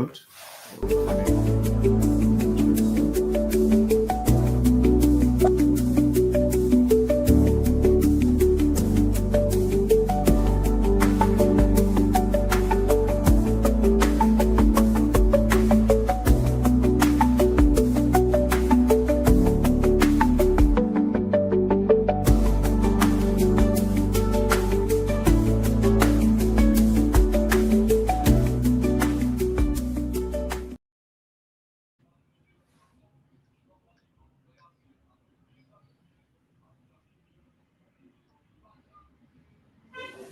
out.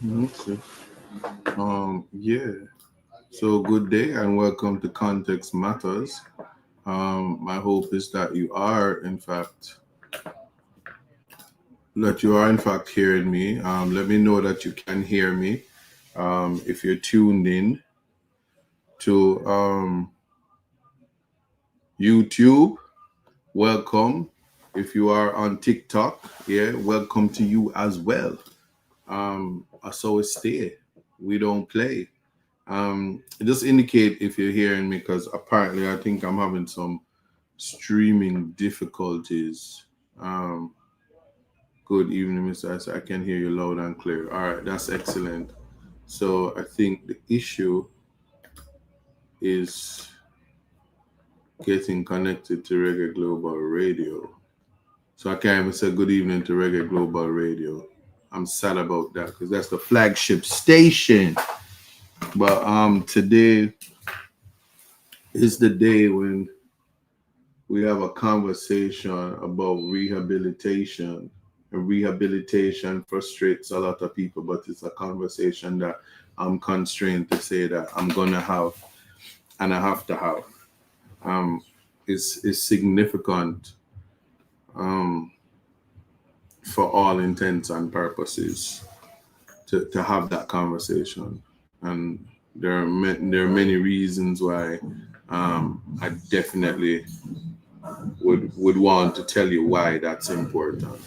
Okay. Yeah. So good day and welcome to Context Matters. My hope is that you are in fact hearing me. Let me know that you can hear me. If you're tuned in to YouTube, welcome. If you are on TikTok, yeah, welcome to you as well. So it's stay. We don't play. Just indicate if you're hearing me because apparently I think I'm having some streaming difficulties. Good evening, Mr. Asa. I can hear you loud and clear. All right, that's excellent. So I think the issue is getting connected to Reggae Global Radio. So I can't even say good evening to Reggae Global Radio. I'm sad about that because that's the flagship station. But today is the day when we have a conversation about rehabilitation. And rehabilitation frustrates a lot of people, but it's a conversation that I'm constrained to say that I'm gonna have and I have to have. Is significant for all intents and purposes to have that conversation. And there are many reasons why I definitely would want to tell you why that's important.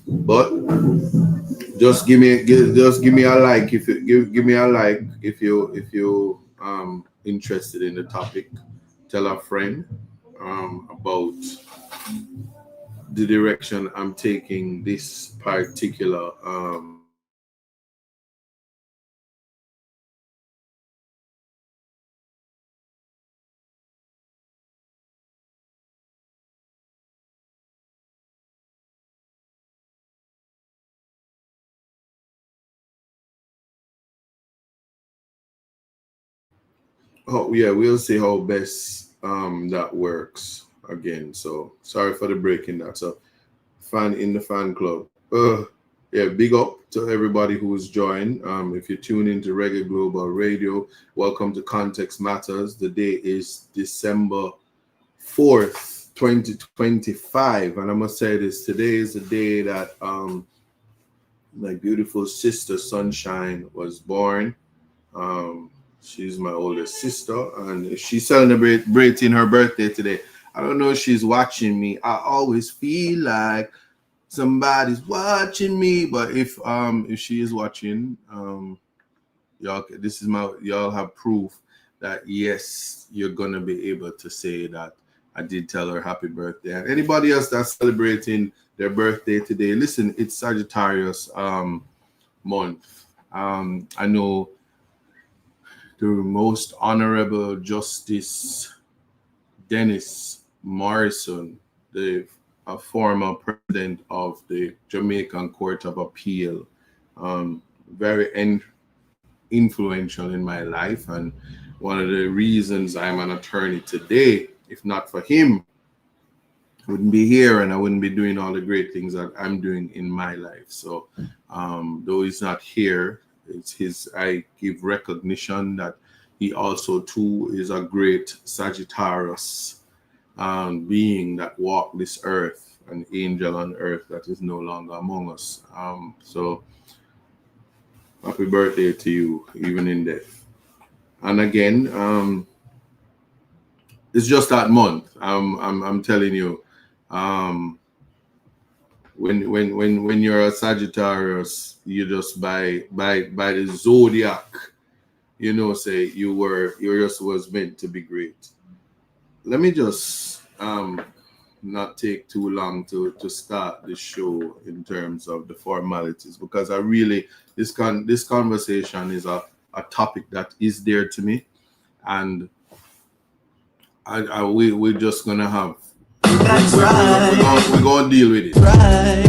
But just give me a like if you give me a like if you interested in the topic. Tell a friend about the direction I'm taking this particular Oh yeah, we'll see how best that works again. So sorry for the break in that. So fan in the fan club. Yeah, big up to everybody who's joined. If you tune into Reggae Global Radio, welcome to Context Matters. The day is December 4th, 2025. And I must say this, today is the day that my beautiful sister Sunshine was born. She's my oldest sister, and she's celebrating her birthday today. I don't know if she's watching me. I always feel like somebody's watching me, but if she is watching, y'all have proof that yes, you're gonna be able to say that I did tell her happy birthday. And anybody else that's celebrating their birthday today, listen, it's Sagittarius month. I know the most honorable Justice Dennis Morrison, the former president of the Jamaican Court of Appeal, very influential in my life, and one of the reasons I'm an attorney today. If not for him, I wouldn't be here and I wouldn't be doing all the great things that I'm doing in my life. So though he's not here, I give recognition that he also too is a great Sagittarius being that walked this earth, an angel on earth that is no longer among us. So happy birthday to you, even in death. And again, it's just that month. I'm telling you, when you're a Sagittarius, you just by the zodiac say you just was meant to be great. Let me just not take too long to start the show in terms of the formalities, because I really this conversation is a topic that is dear to me, and we're just gonna have we're gonna deal with it. Right,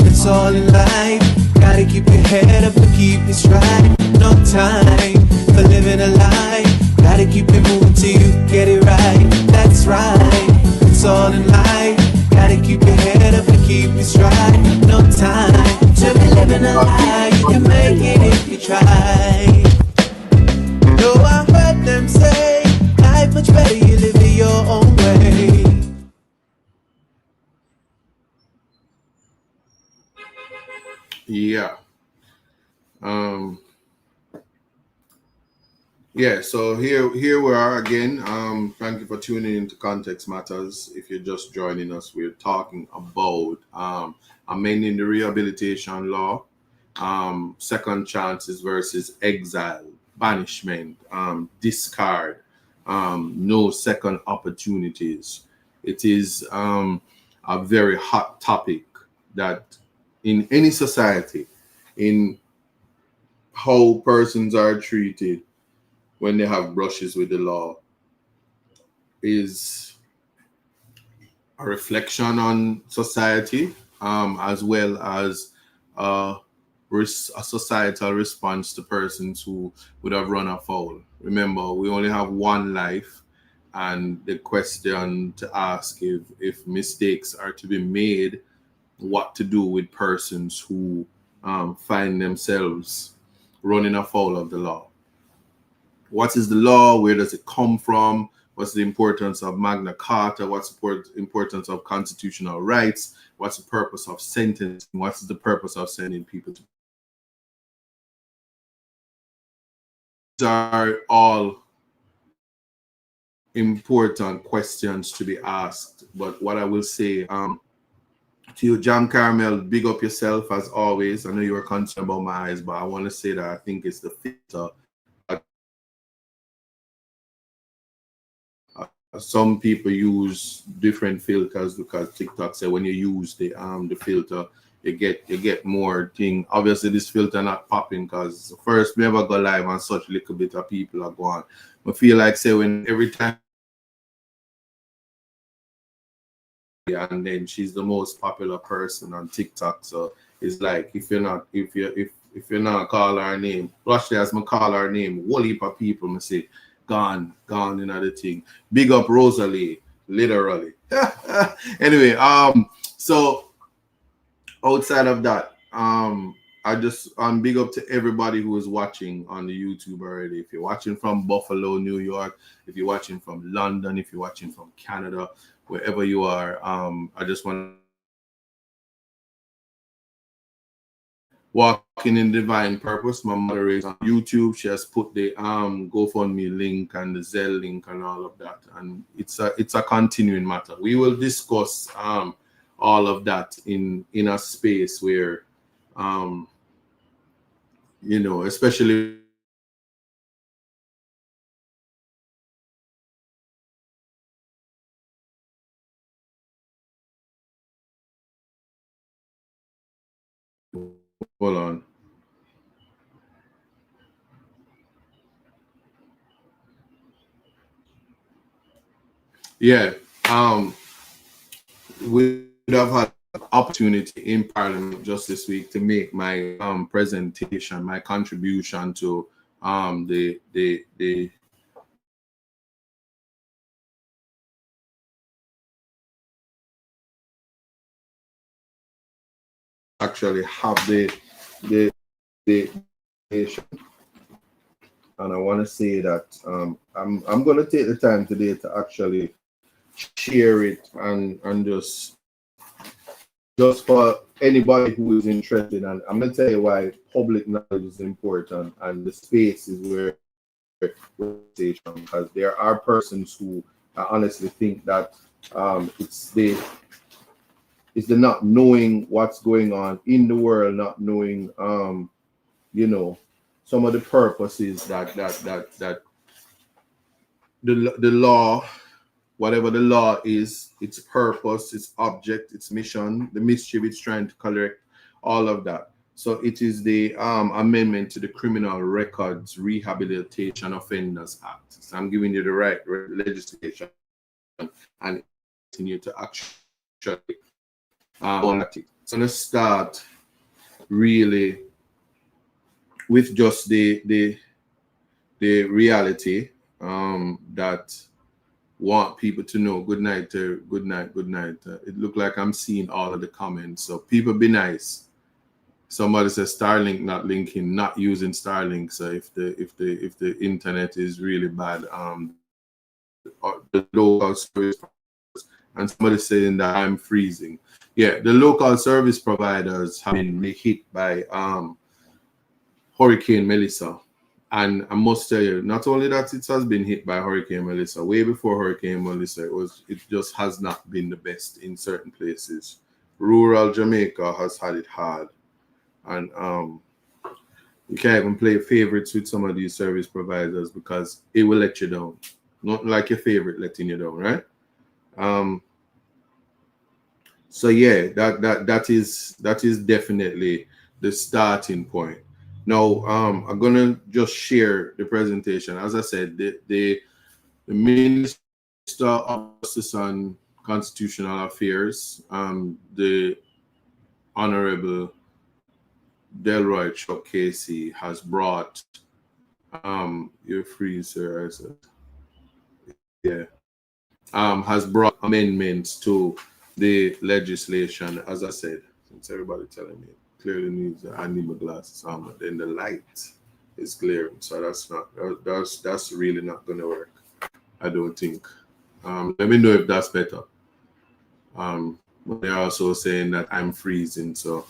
it's all in life. Gotta keep your head up and keep it straight. No time for living a lie. Gotta keep it moving till you get it right. That's right, it's all in life. Gotta keep your head up and keep it straight. No time to be living a lie. You can make it if you try. No, I heard them say life much better you live it your own way. Yeah. Um. Yeah. So here we are again. Thank you for tuning into Context Matters. If you're just joining us, we're talking about amending the rehabilitation law, second chances versus exile, banishment, discard, no second opportunities. It is a very hot topic that in any society, in how persons are treated when they have brushes with the law, is a reflection on society, as well as uh, a societal response to persons who would have run afoul. Remember, we only have one life, and the question to ask, if mistakes are to be made, what to do with persons who find themselves running afoul of the law. What is the law? Where does it come from? What's the importance of Magna Carta? What's the importance of constitutional rights? What's the purpose of sentencing? What's the purpose of sending people to? These are all important questions to be asked. But what I will say to you, Jam Carmel, big up yourself as always. I know you were concerned about my eyes, but I want to say that I think it's the filter. Some people use different filters because TikTok said when you use the filter, you get more thing. Obviously, this filter not popping because first we ever go live and such little bit of people are going. I feel like say when every time, and then she's the most popular person on TikTok. So it's like if you're not call her name, Rushley as me call her name, whole heap of people me say gone in other thing. Big up Rosalie, literally. Anyway, so outside of that, I just big up to everybody who is watching on the YouTube already. If you're watching from Buffalo, New York, if you're watching from London, if you're watching from Canada, wherever you are, I just want Walking in Divine Purpose. My mother is on YouTube. She has put the GoFundMe link and the Zelle link and all of that. And it's a continuing matter. We will discuss all of that in a space where especially hold on. Yeah. We would have had opportunity in Parliament just this week to make my presentation, my contribution to the actually have the and I want to say that I'm going to take the time today to actually share it and just for anybody who is interested. And I'm going to tell you why public knowledge is important and the space is where because there are persons who I honestly think that it's the not knowing what's going on in the world, not knowing you know some of the purposes that the law, whatever the law is, its purpose, its object, its mission, the mischief it's trying to correct, all of that. So it is the amendment to the Criminal Records Rehabilitation Offenders Act. So I'm giving you the right legislation and continue to actually so let's start really with just the reality that want people to know. Good night, good night, good night. It looked like I'm seeing all of the comments. So people be nice. Somebody says Starlink not linking, not using Starlink. So if the internet is really bad, the local service, and somebody saying that I'm freezing. Yeah, the local service providers have been hit by Hurricane Melissa. And I must tell you, not only that it has been hit by Hurricane Melissa, way before Hurricane Melissa, it just has not been the best in certain places. Rural Jamaica has had it hard. And you can't even play favorites with some of these service providers because it will let you down. Not like your favorite letting you down, right? So yeah, that is definitely the starting point. Now, I'm gonna just share the presentation. As I said, the Minister of Justice and Constitutional Affairs, the Honorable Delroy Chuck Casey, has brought you're free, sir. I said, yeah, has brought amendments to the legislation. As I said, since everybody telling me clearly needs, I need my glasses on, but then the light is glaring, so that's really not gonna work. I don't think. Let me know if that's better. They're also saying that I'm freezing, so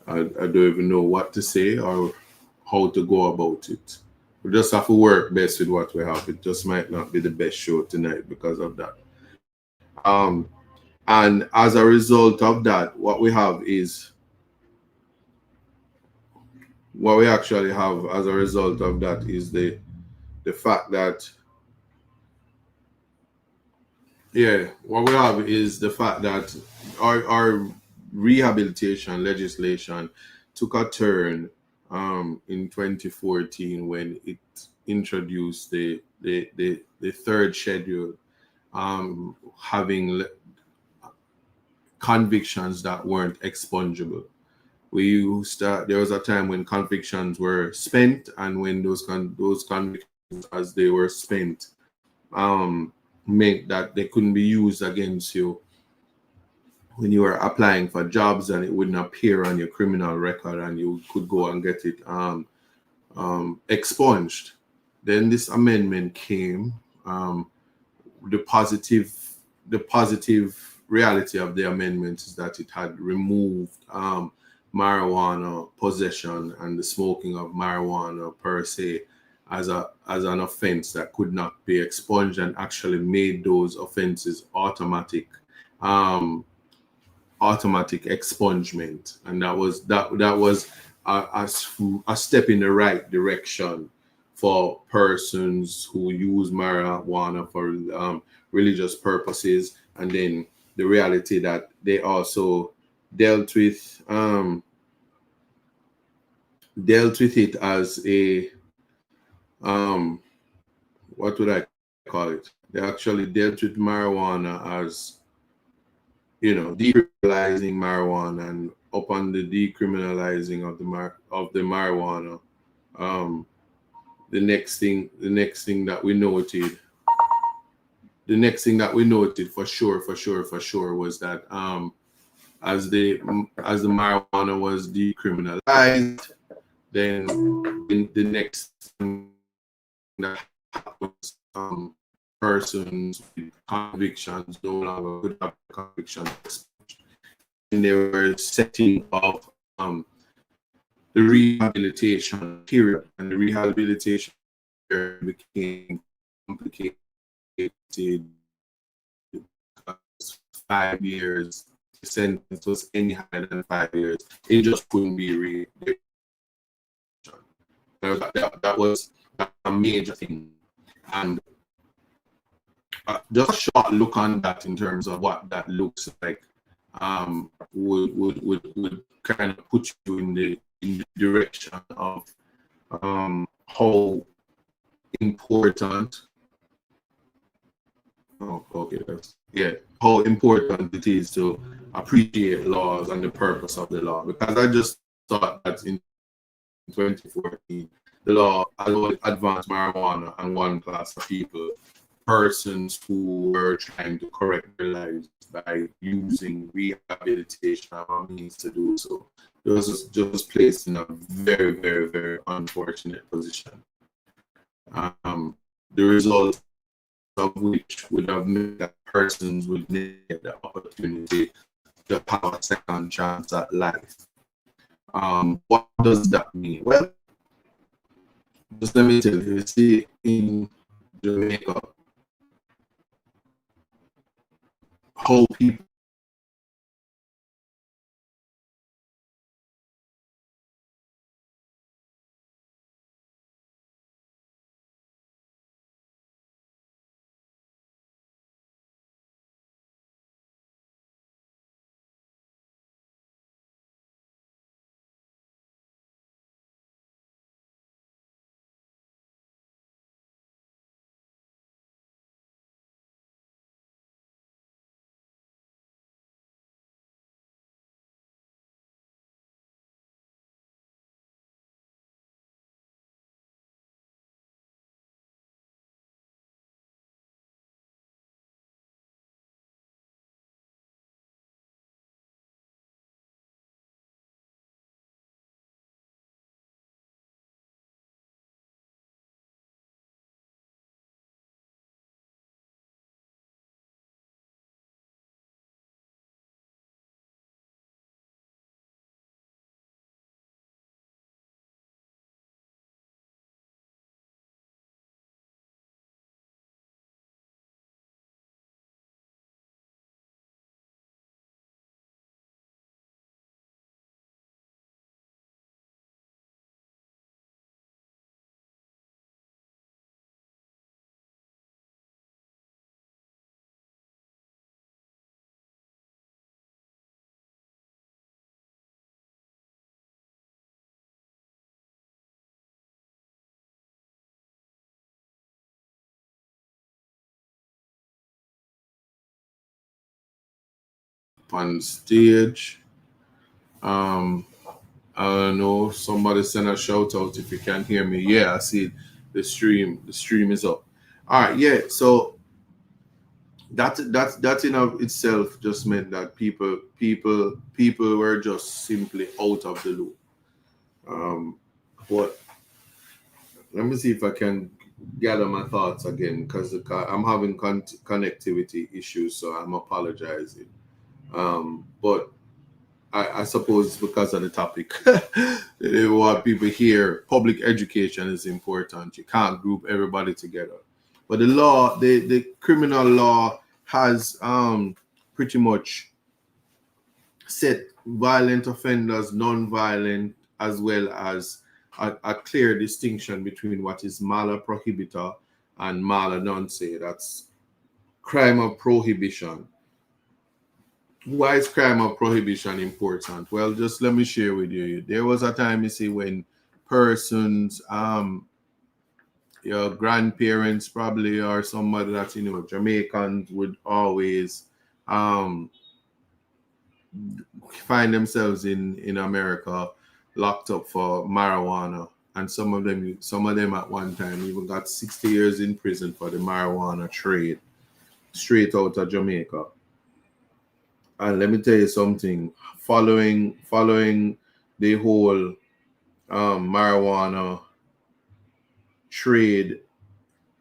I don't even know what to say or how to go about it. We just have to work best with what we have. It just might not be the best show tonight because of that. And as a result of that, what we have is what we actually have as a result of that is the fact that what we have is the fact that our rehabilitation legislation took a turn in 2014 when it introduced the third schedule, having convictions that weren't expungible. There was a time when convictions were spent, and when those convictions, as they were spent, meant that they couldn't be used against you when you were applying for jobs, and it wouldn't appear on your criminal record, and you could go and get it expunged. Then this amendment came. The positive reality of the amendment is that it had removed marijuana possession and the smoking of marijuana per se as an offense that could not be expunged, and actually made those offenses automatic expungement. And that was a step in the right direction for persons who use marijuana for religious purposes. And then the reality that they also dealt with it as a what would I call it? They actually dealt with marijuana as, decriminalizing marijuana, and upon the decriminalizing of the marijuana, the next thing that we noted, for sure was that as the marijuana was decriminalized, then the next thing that happens, persons with convictions no longer could have convictions. And they were setting up the rehabilitation period, and the rehabilitation period became complicated because 5 years, the sentence was any higher than 5 years. It just couldn't be rehabilitation. That was a major thing. And just a short look on that in terms of what that looks like would kind of put you in the direction of how important how important it is to appreciate laws and the purpose of the law. Because I just thought that in 2014 the law allowed advanced marijuana and one class of people, persons who were trying to correct their lives by using rehabilitation as a means to do so. It was just placed in a very, very, very unfortunate position. The result of which would have meant that persons would need the opportunity to have a second chance at life. What does that mean? Well, just let me tell you, see, in Jamaica, how people on stage, I don't know, somebody send a shout out if you can hear me. Yeah, I see the stream. The stream is up. All right, yeah. So that in of itself just meant that people were just simply out of the loop. But let me see if I can gather my thoughts again because I'm having connectivity issues, so I'm apologizing. But I suppose it's because of the topic. What people hear, public education is important. You can't group everybody together. But the law, the criminal law has pretty much set violent offenders, non-violent, as well as a clear distinction between what is mala prohibita and mala nonce. That's crime of prohibition. Why is crime of prohibition important? Well, just let me share with you. There was a time, you see, when persons, your grandparents probably or somebody that Jamaicans would always um, find themselves in America locked up for marijuana, and some of them at one time even got 60 years in prison for the marijuana trade, straight out of Jamaica. And let me tell you something. Following the whole marijuana trade,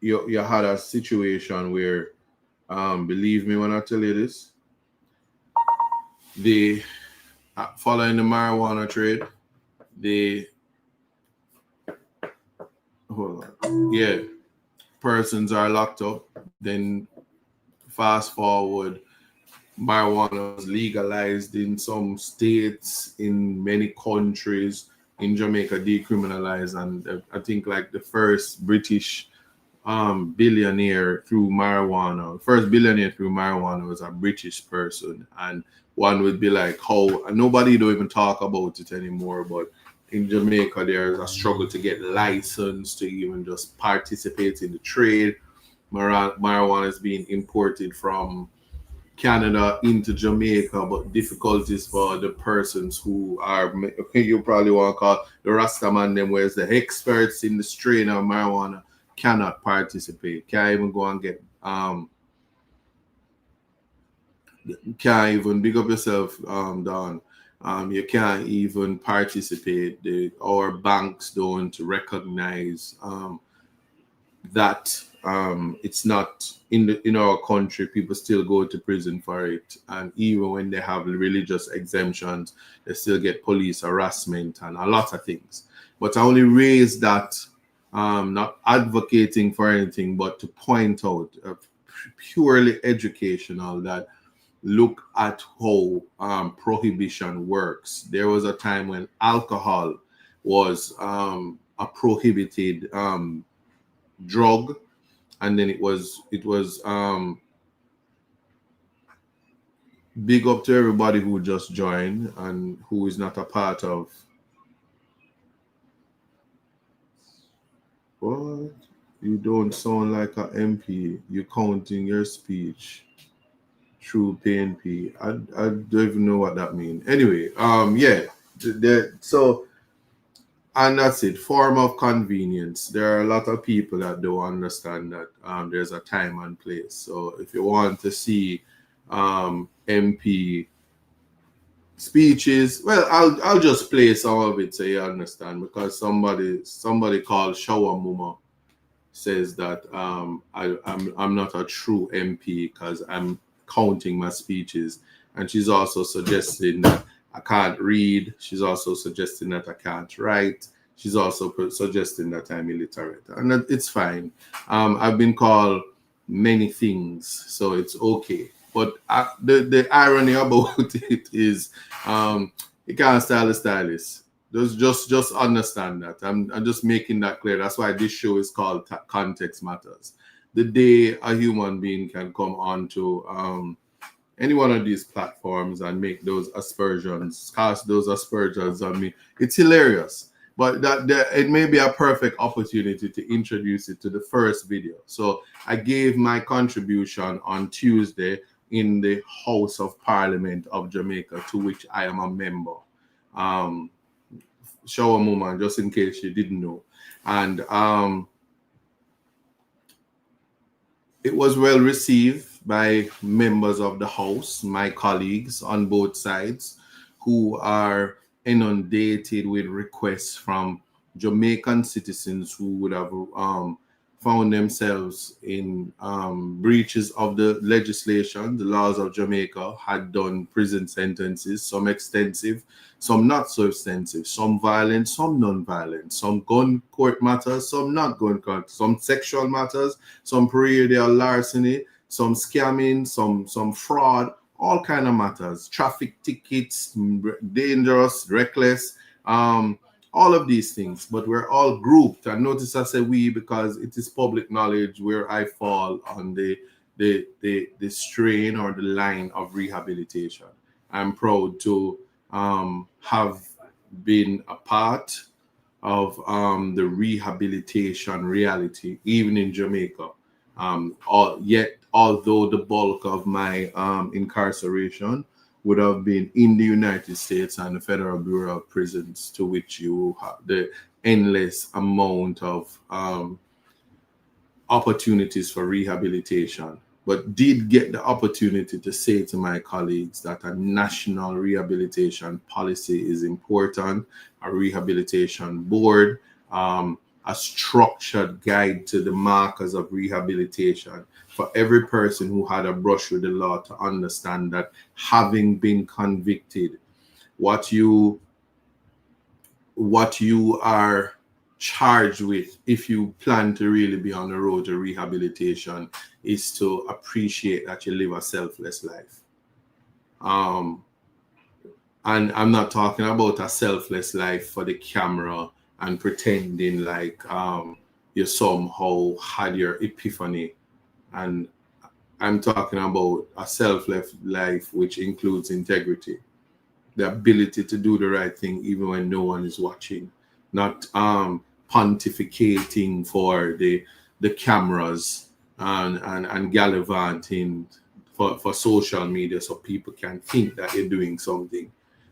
you had a situation where, believe me when I tell you this, the following the marijuana trade, the hold on, yeah, persons are locked up. Then fast forward, marijuana was legalized in some states, in many countries, in Jamaica decriminalized, and I think like the first British billionaire through marijuana. First billionaire through marijuana was a British person, and one would be like, how nobody don't even talk about it anymore. But in Jamaica, there's a struggle to get license to even just participate in the trade. Marijuana is being imported from Canada into Jamaica, but difficulties for the persons who are, you probably want to call the Rastaman them, whereas the experts in the strain of marijuana cannot participate, can't even go and get, can't even big up yourself, Don. You can't even participate. Our banks don't recognize that it's not in our country. People still go to prison for it, and even when they have religious exemptions, they still get police harassment and a lot of things. But I only raise that, not advocating for anything, but to point out, purely educational, that look at how prohibition works. There was a time when alcohol was a prohibited drug, and then it was big up to everybody who just joined and who is not a part of what. You don't sound like a MP. You counting your speech through PNP. I don't even know what that means. Anyway, yeah. So, and that's it. Form of convenience. There are a lot of people that don't understand that there's a time and place. So if you want to see MP speeches, well, I'll just play some of it so you understand, because somebody called Shower Muma says that I'm not a true MP because I'm counting my speeches, and she's also suggesting that I can't read. She's also suggesting that I can't write. She's also suggesting that I'm illiterate, and it's fine. I've been called many things, so it's okay. But the irony about it is, you can't style a stylist. Just understand that. I'm just making that clear. That's why this show is called Context Matters. The day a human being can come onto any one of these platforms and make those aspersions, cast those aspersions on me, it's hilarious. But it may be a perfect opportunity to introduce it to the first video. So I gave my contribution on Tuesday in the House of Parliament of Jamaica, to which I am a member. Shower Moment, just in case you didn't know. And it was well received by members of the House, my colleagues on both sides, who are inundated with requests from Jamaican citizens who would have found themselves in breaches of the legislation. The laws of Jamaica had done prison sentences, some extensive, some not so extensive, some violent, some non-violent, some gun court matters, some not gun court, some sexual matters, some pareidial larceny, some scamming, some fraud, all kind of matters, traffic tickets, dangerous, reckless, all of these things. But we're all grouped, and notice I say we because it is public knowledge where I fall on the strain or the line of rehabilitation. I'm proud to have been a part of the rehabilitation reality, even in Jamaica. Yet, although the bulk of my incarceration would have been in the United States and the Federal Bureau of Prisons, to which you have the endless amount of opportunities for rehabilitation, but did get the opportunity to say to my colleagues that a national rehabilitation policy is important, a rehabilitation board, a structured guide to the markers of rehabilitation for every person who had a brush with the law to understand that having been convicted, what you are charged with, if you plan to really be on the road to rehabilitation, is to appreciate that you live a selfless life. And I'm not talking about a selfless life for the camera and pretending like you somehow had your epiphany. And I'm talking about a selfless life which includes integrity, the ability to do the right thing even when no one is watching, not pontificating for the cameras and gallivanting for social media so people can think that you're doing something.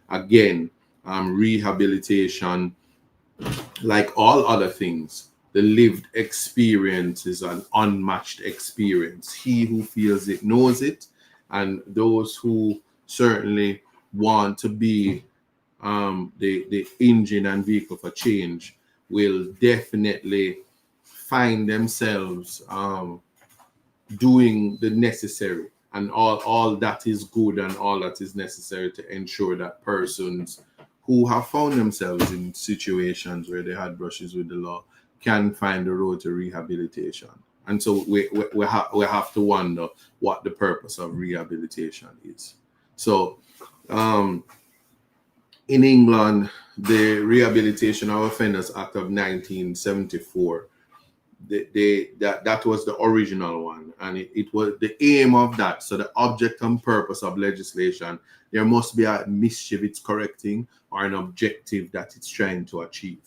Again, rehabilitation, like all other things, the lived experience is an unmatched experience. He who feels it knows it, and those who certainly want to be the engine and vehicle for change will definitely find themselves doing the necessary and all that is good and all that is necessary to ensure that persons who have found themselves in situations where they had brushes with the law can find the road to rehabilitation. And so we have to wonder what the purpose of rehabilitation is. So um, in England, the Rehabilitation of Offenders Act of 1974, that was the original one, and it was the aim of that. So the object and purpose of legislation, there must be a mischief it's correcting or an objective that it's trying to achieve.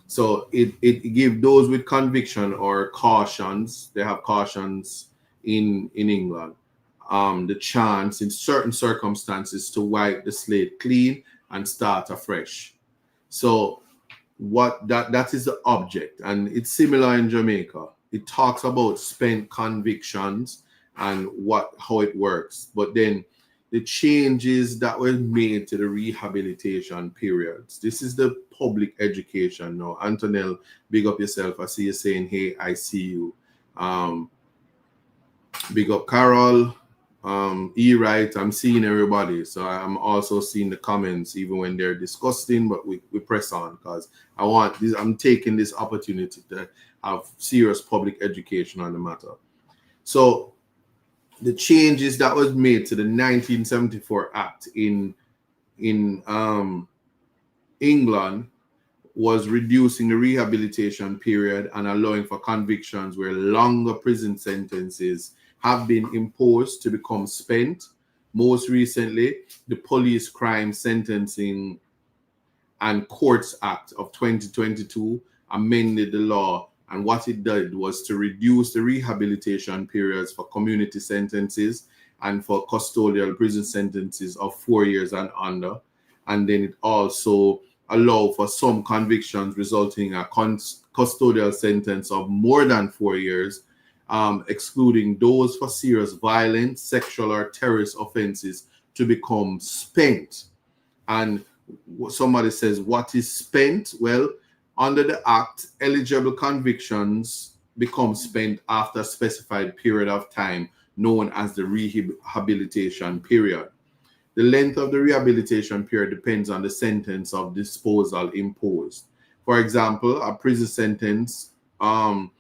So it give those with conviction or cautions, they have cautions in England, the chance in certain circumstances to wipe the slate clean and start afresh. So what that is the object, and it's similar in Jamaica. It talks about spent convictions and what how it works, but then the changes that were made to the rehabilitation periods. This is the public education now. Antonell, big up yourself. I see you saying, hey, I see you. Big up Carol, right. I'm seeing everybody. So I'm also seeing the comments even when they're disgusting, but we press on because I want this. I'm taking this opportunity to have serious public education on the matter. So the changes that was made to the 1974 Act in England was reducing the rehabilitation period and allowing for convictions where longer prison sentences have been imposed to become spent. Most recently, the Police Crime Sentencing and Courts Act of 2022 amended the law, and what it did was to reduce the rehabilitation periods for community sentences and for custodial prison sentences of 4 years and under. And then it also allowed for some convictions resulting in a custodial sentence of more than 4 years, excluding those for serious violence, sexual or terrorist offenses, to become spent. And somebody says, what is spent? Well, under the Act, eligible convictions become spent after a specified period of time known as the rehabilitation period. The length of the rehabilitation period depends on the sentence of disposal imposed. For example, a prison sentence of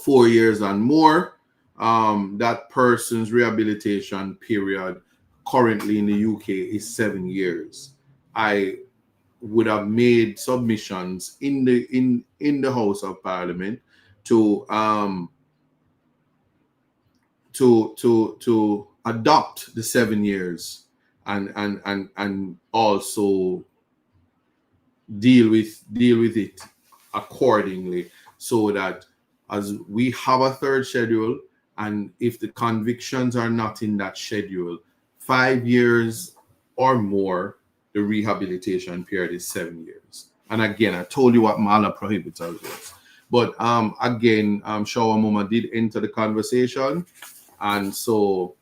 4 years and more, that person's rehabilitation period currently in the UK is 7 years. I would have made submissions in the House of Parliament to to adopt the 7 years and also deal with it accordingly, so that as we have a third schedule, and if the convictions are not in that schedule, 5 years or more, the rehabilitation period is 7 years. And again, I told you what mala prohibitors was. But again, Shawa Mama did enter the conversation, and so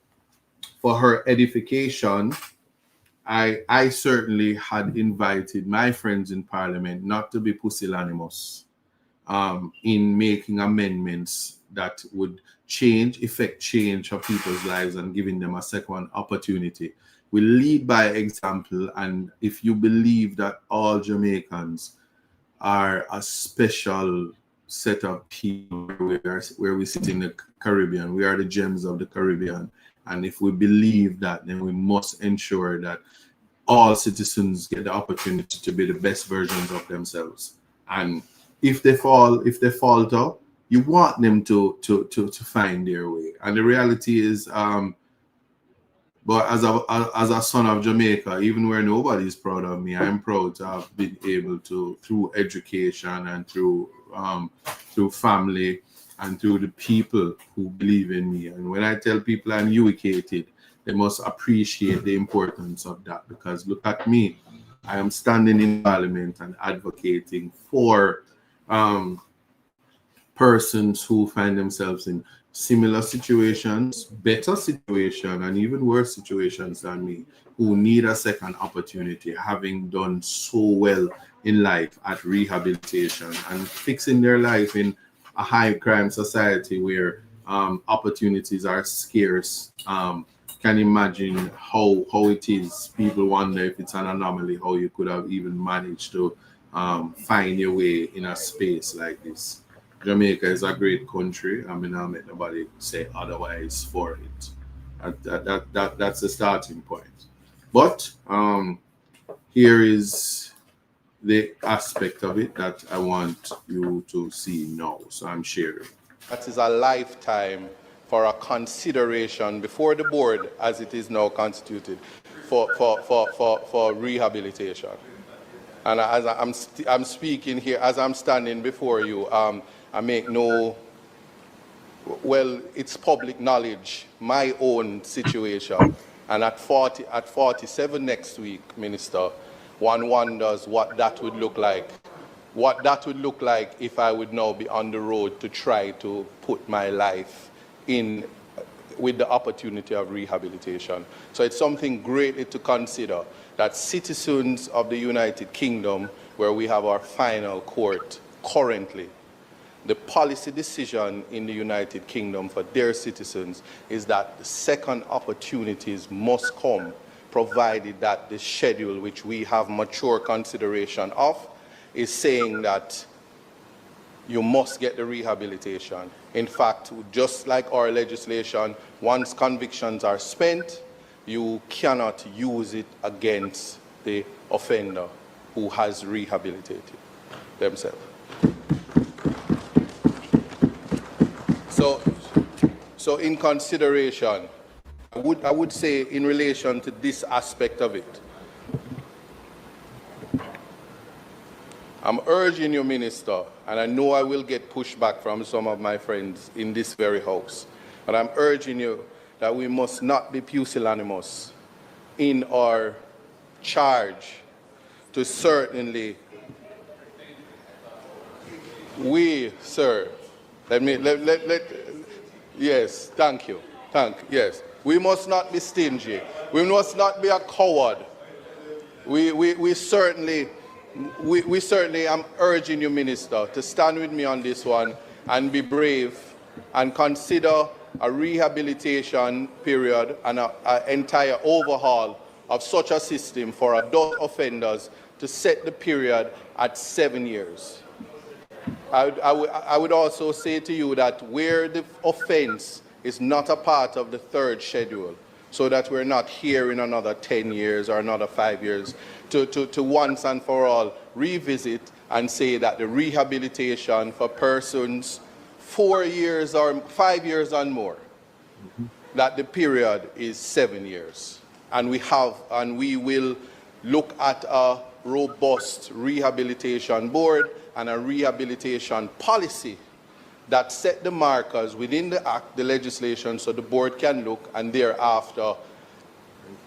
for her edification, I certainly had invited my friends in Parliament not to be pusillanimous in making amendments that would effect change for people's lives and giving them a second opportunity. We lead by example, and if you believe that all Jamaicans are a special set of people where we sit in the Caribbean. We are the gems of the Caribbean. And if we believe that, then we must ensure that all citizens get the opportunity to be the best versions of themselves. And if they falter, you want them to find their way. And the reality is, but as a son of Jamaica, even where nobody is proud of me, I'm proud to have been able to, through education and through family and through the people who believe in me. And when I tell people I'm educated, they must appreciate the importance of that, because look at me. I am standing in Parliament and advocating for persons who find themselves in similar situations, better situation, and even worse situations than me, who need a second opportunity, having done so well in life at rehabilitation and fixing their life in a high crime society where opportunities are scarce. Can imagine how it is. People wonder if it's an anomaly, how you could have even managed to find your way in a space like this. Jamaica is a great country. I mean, I'll make nobody say otherwise for it. That's the starting point. But here is the aspect of it that I want you to see now. So I'm sharing. That is a lifetime for a consideration before the board, as it is now constituted, for rehabilitation. And as I'm speaking here, as I'm standing before you, I make no, well, it's public knowledge, my own situation. And at 47 next week, Minister, one wonders what that would look like. What that would look like if I would now be on the road to try to put my life in with the opportunity of rehabilitation. So it's something greatly to consider that citizens of the United Kingdom, where we have our final court currently, the policy decision in the United Kingdom for their citizens is that the second opportunities must come, provided that the schedule which we have mature consideration of is saying that you must get the rehabilitation. In fact, just like our legislation, once convictions are spent, you cannot use it against the offender who has rehabilitated themselves. So in consideration, I would say in relation to this aspect of it, I'm urging you, Minister, and I know I will get pushback from some of my friends in this very house, but I'm urging you that we must not be pusillanimous in our charge to certainly, sir, yes, thank you, yes. We must not be stingy. We must not be a coward. We certainly am urging you, Minister, to stand with me on this one and be brave and consider a rehabilitation period and an entire overhaul of such a system for adult offenders to set the period at 7 years. I would also say to you that where the offense is not a part of the third schedule, so that we're not here in another 10 years or another 5 years, to once and for all revisit and say that the rehabilitation for persons 4 years or 5 years and more, that the period is 7 years. And we will look at a robust rehabilitation board and a rehabilitation policy that set the markers within the act, the legislation, so the board can look and thereafter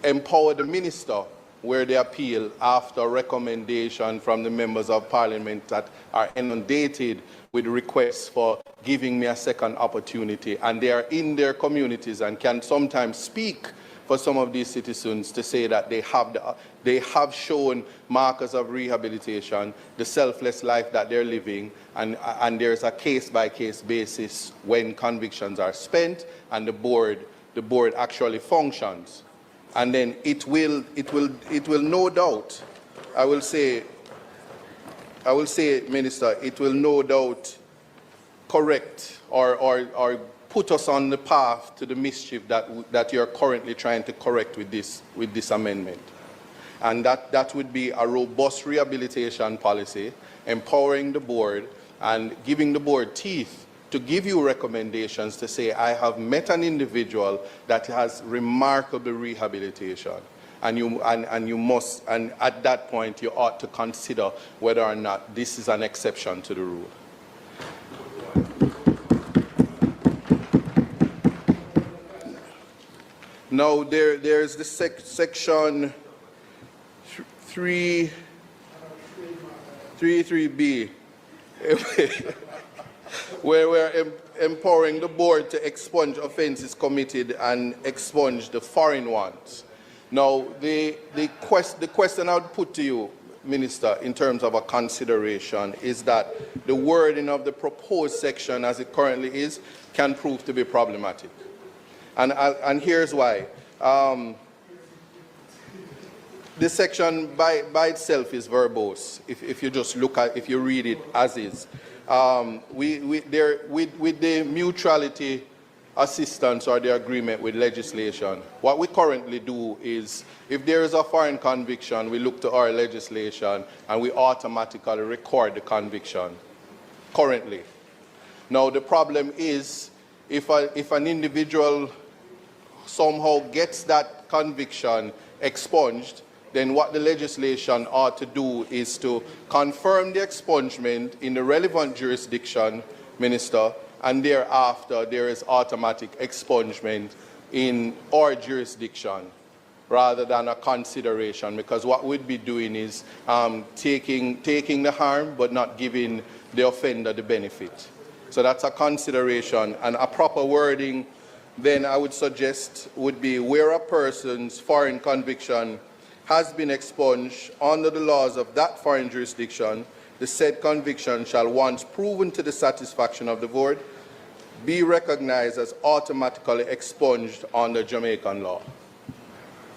empower the minister where they appeal after recommendation from the members of parliament that are inundated with requests for giving me a second opportunity, and they are in their communities and can sometimes speak for some of these citizens to say that they have shown markers of rehabilitation, the selfless life that they're living, and there's a case-by-case basis when convictions are spent and the board actually functions. And then it will no doubt, I will say, Minister, it will no doubt correct or put us on the path to the mischief that you're currently trying to correct with this amendment. And that would be a robust rehabilitation policy, empowering the board and giving the board teeth to give you recommendations to say, I have met an individual that has remarkable rehabilitation. And you must, and at that point, you ought to consider whether or not this is an exception to the rule. Now, there's the section 3.3b, where we're empowering the board to expunge offenses committed and expunge the foreign ones. Now, the question I would put to you, Minister, in terms of a consideration, is that the wording of the proposed section as it currently is can prove to be problematic. And here's why. This section by itself is verbose. If you just look at, if you read it as is, with the mutuality assistance or the agreement with legislation, what we currently do is, if there is a foreign conviction, we look to our legislation and we automatically record the conviction currently. Now the problem is, if an individual somehow gets that conviction expunged, then what the legislation ought to do is to confirm the expungement in the relevant jurisdiction, Minister, and thereafter there is automatic expungement in our jurisdiction rather than a consideration, because what we'd be doing is taking the harm but not giving the offender the benefit. So that's a consideration, and a proper wording then I would suggest would be, where a person's foreign conviction has been expunged under the laws of that foreign jurisdiction, the said conviction shall, once proven to the satisfaction of the board, be recognized as automatically expunged under Jamaican law.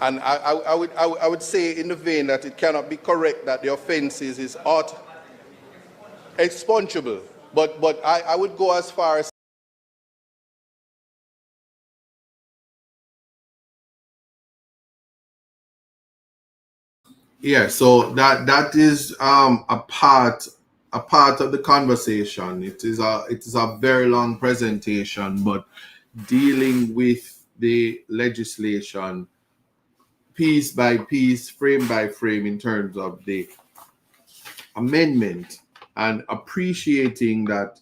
And I would say in the vein that it cannot be correct that the offenses is expungible, but I would go as far as yeah, so that is a part of the conversation. It is a very long presentation, but dealing with the legislation piece by piece, frame by frame, in terms of the amendment, and appreciating that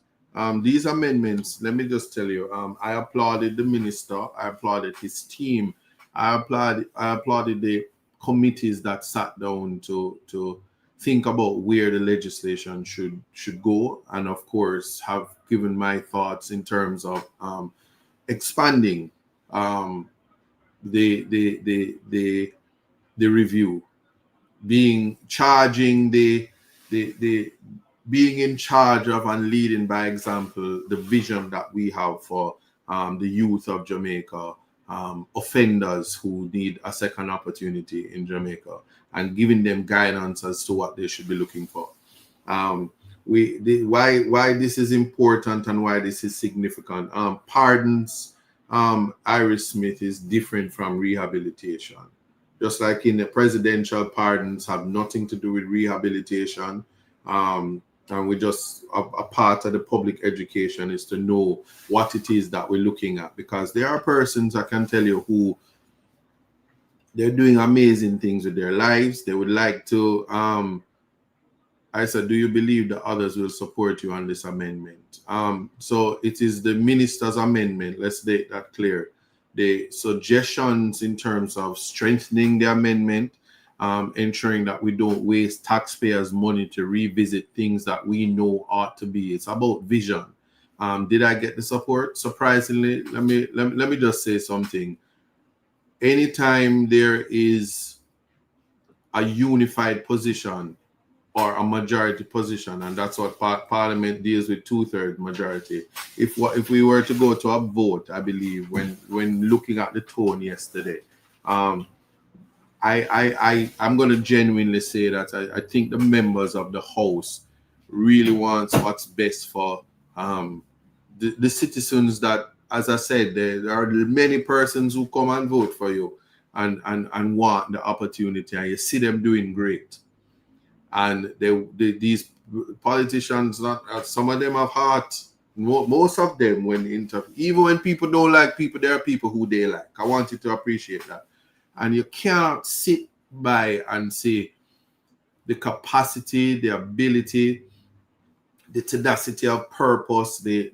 these amendments, let me just tell you, I applauded the minister, I applauded his team, I applauded the committees that sat down to think about where the legislation should go, and of course have given my thoughts in terms of expanding the review, being in charge of and leading by example the vision that we have for the youth of Jamaica, offenders who need a second opportunity in Jamaica, and giving them guidance as to what they should be looking for. Why this is important and why this is significant. Pardons, Iris Smith, is different from rehabilitation. Just like in the presidential pardons have nothing to do with rehabilitation. And we just, a part of the public education is to know what it is that we're looking at, because there are persons, I can tell you, who they're doing amazing things with their lives. They would like to, I said, do you believe that others will support you on this amendment? So it is the minister's amendment. Let's make that clear. The suggestions in terms of strengthening the amendment, ensuring that we don't waste taxpayers' money to revisit things that we know ought to be. It's about vision. Did I get the support? Surprisingly, let me just say something. Anytime there is a unified position or a majority position, and that's what Parliament deals with, 2/3 majority. If we were to go to a vote, I believe when looking at the tone yesterday, I'm going to genuinely say that I think the members of the House really wants what's best for the citizens that, as I said, there are many persons who come and vote for you and want the opportunity, and you see them doing great. And these politicians, not some of them have heart. Most of them, even when people don't like people, there are people who they like. I want you to appreciate that. And you can't sit by and say the capacity, the ability, the tenacity of purpose, the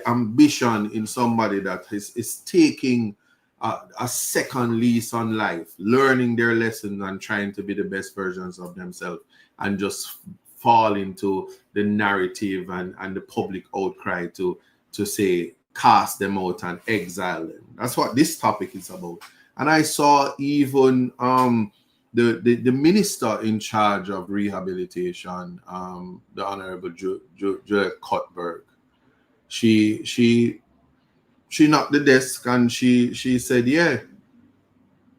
ambition in somebody that is taking a second lease on life, learning their lessons and trying to be the best versions of themselves, and just fall into the narrative and the public outcry to say cast them out and exile them. That's what this topic is about. And I saw even the minister in charge of rehabilitation, the Honorable Juliet Cuthbert, she knocked the desk and she said, yeah,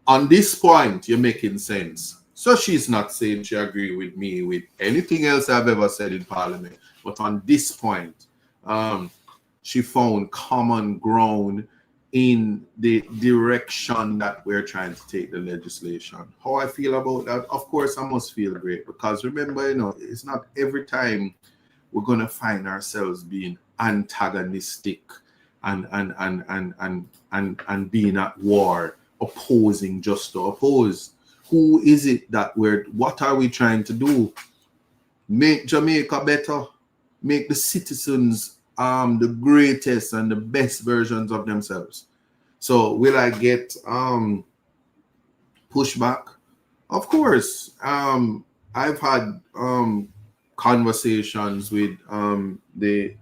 on this point, you're making sense. So she's not saying she agree with me with anything else I've ever said in Parliament, but on this point, she found common ground in the direction that we're trying to take the legislation. How I feel about that? Of course, I must feel great, because remember, it's not every time we're gonna find ourselves being antagonistic and being at war, opposing just to oppose. Who is it that what are we trying to do? Make Jamaica better, make the citizens the greatest and the best versions of themselves. So will I get pushback? Of course. I've had conversations with the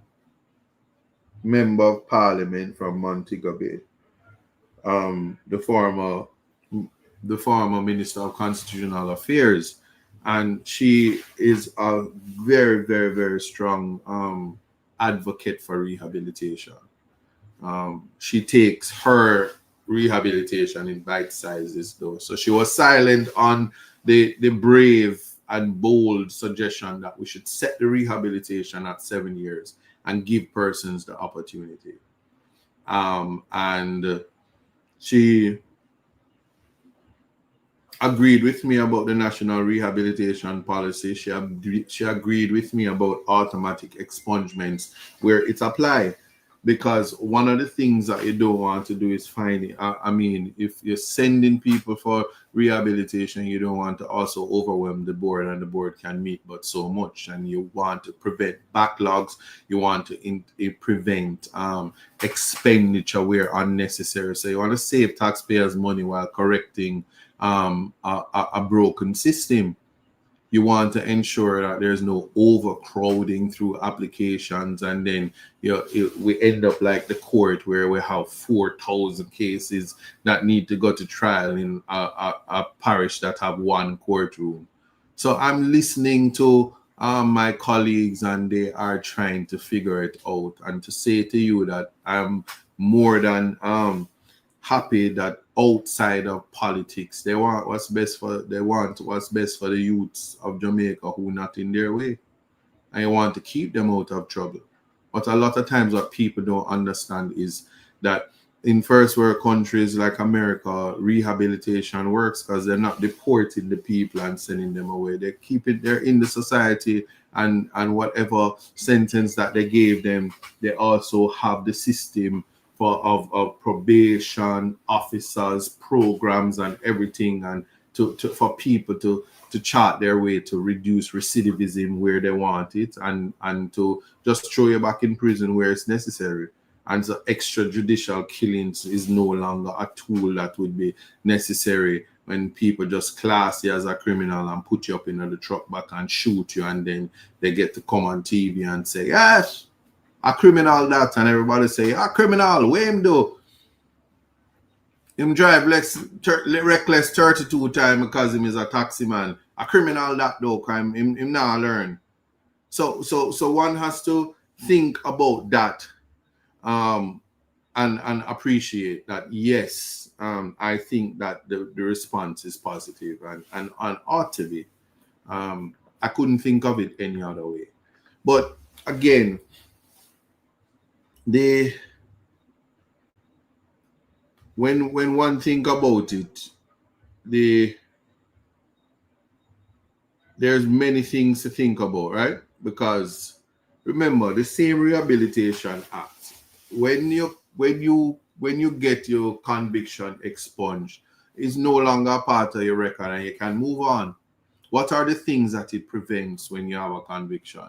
member of parliament from Montego Bay, the former Minister of Constitutional Affairs, and she is a very, very, very strong advocate for rehabilitation. She takes her rehabilitation in bite sizes, though. So she was silent on the brave and bold suggestion that we should set the rehabilitation at 7 years and give persons the opportunity. And she agreed with me about the national rehabilitation policy. She agreed with me about automatic expungements where it's applied, because one of the things that you don't want to do is finding, I mean, if you're sending people for rehabilitation, you don't want to also overwhelm the board, and the board can meet but so much, and you want to prevent backlogs, you want to prevent expenditure where unnecessary. So you want to save taxpayers money while correcting a broken system. You want to ensure that there's no overcrowding through applications, and then we end up like the court where we have 4,000 cases that need to go to trial in a parish that have one courtroom. So I'm listening to my colleagues, and they are trying to figure it out. And to say to you that I'm more than happy that outside of politics, they want what's best for the youths of Jamaica who not in their way, and you want to keep them out of trouble. But a lot of times what people don't understand is that in first world countries like America, rehabilitation works because they're not deporting the people and sending them away. They're in the society, and whatever sentence that they gave them, they also have the system of probation officers, programs, and everything, and for people to chart their way to reduce recidivism where they want it, and to just throw you back in prison where it's necessary. And so extrajudicial killings is no longer a tool that would be necessary when people just class you as a criminal and put you up in the truck back and shoot you, and then they get to come on TV and say, yes, a criminal that, and everybody say, a criminal, what him do? Him drive reckless 32 times because him is a taxi man. A criminal that though, crime him now learn. So one has to think about that, and appreciate that. Yes, I think that the response is positive and ought to be. I couldn't think of it any other way. But again, they when one think about it, the there's many things to think about, right? Because remember the same Rehabilitation Act, when you get your conviction expunged, is no longer part of your record and you can move on. What are the things that it prevents when you have a conviction?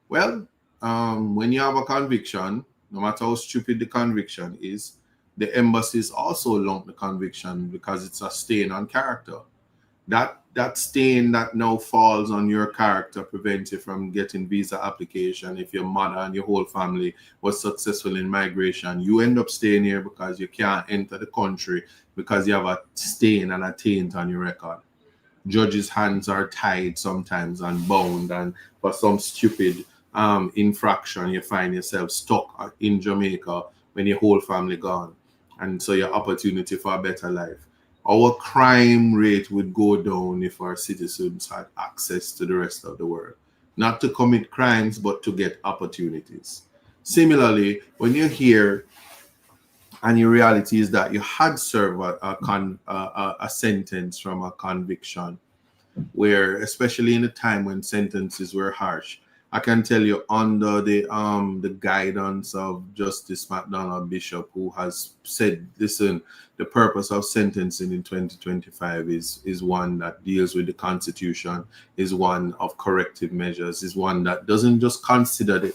Well, when you have a conviction, no matter how stupid the conviction is, the embassies also lump the conviction because it's a stain on character. That stain that now falls on your character prevents you from getting visa application. If your mother and your whole family was successful in migration, you end up staying here because you can't enter the country because you have a stain and a taint on your record. Judges' hands are tied sometimes and bound, and for some stupid infraction, you find yourself stuck in Jamaica when your whole family gone, and so your opportunity for a better life. Our crime rate would go down if our citizens had access to the rest of the world, not to commit crimes, but to get opportunities. Similarly, when you hear and your reality is that you had served a sentence from a conviction, where especially in a time when sentences were harsh, I can tell you under the guidance of Justice McDonald Bishop, who has said, listen, the purpose of sentencing in 2025 is one that deals with the Constitution, is one of corrective measures, is one that doesn't just consider the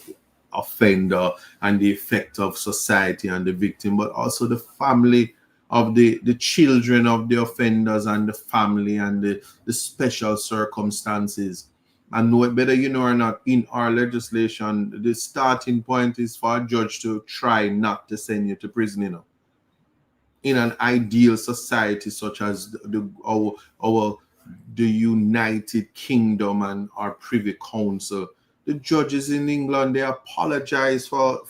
offender and the effect of society and the victim, but also the family of the children of the offenders and the family and the special circumstances. And whether you know or not, in our legislation, the starting point is for a judge to try not to send you to prison, in an ideal society such as our the United Kingdom and our Privy Council. The judges in England, they apologize for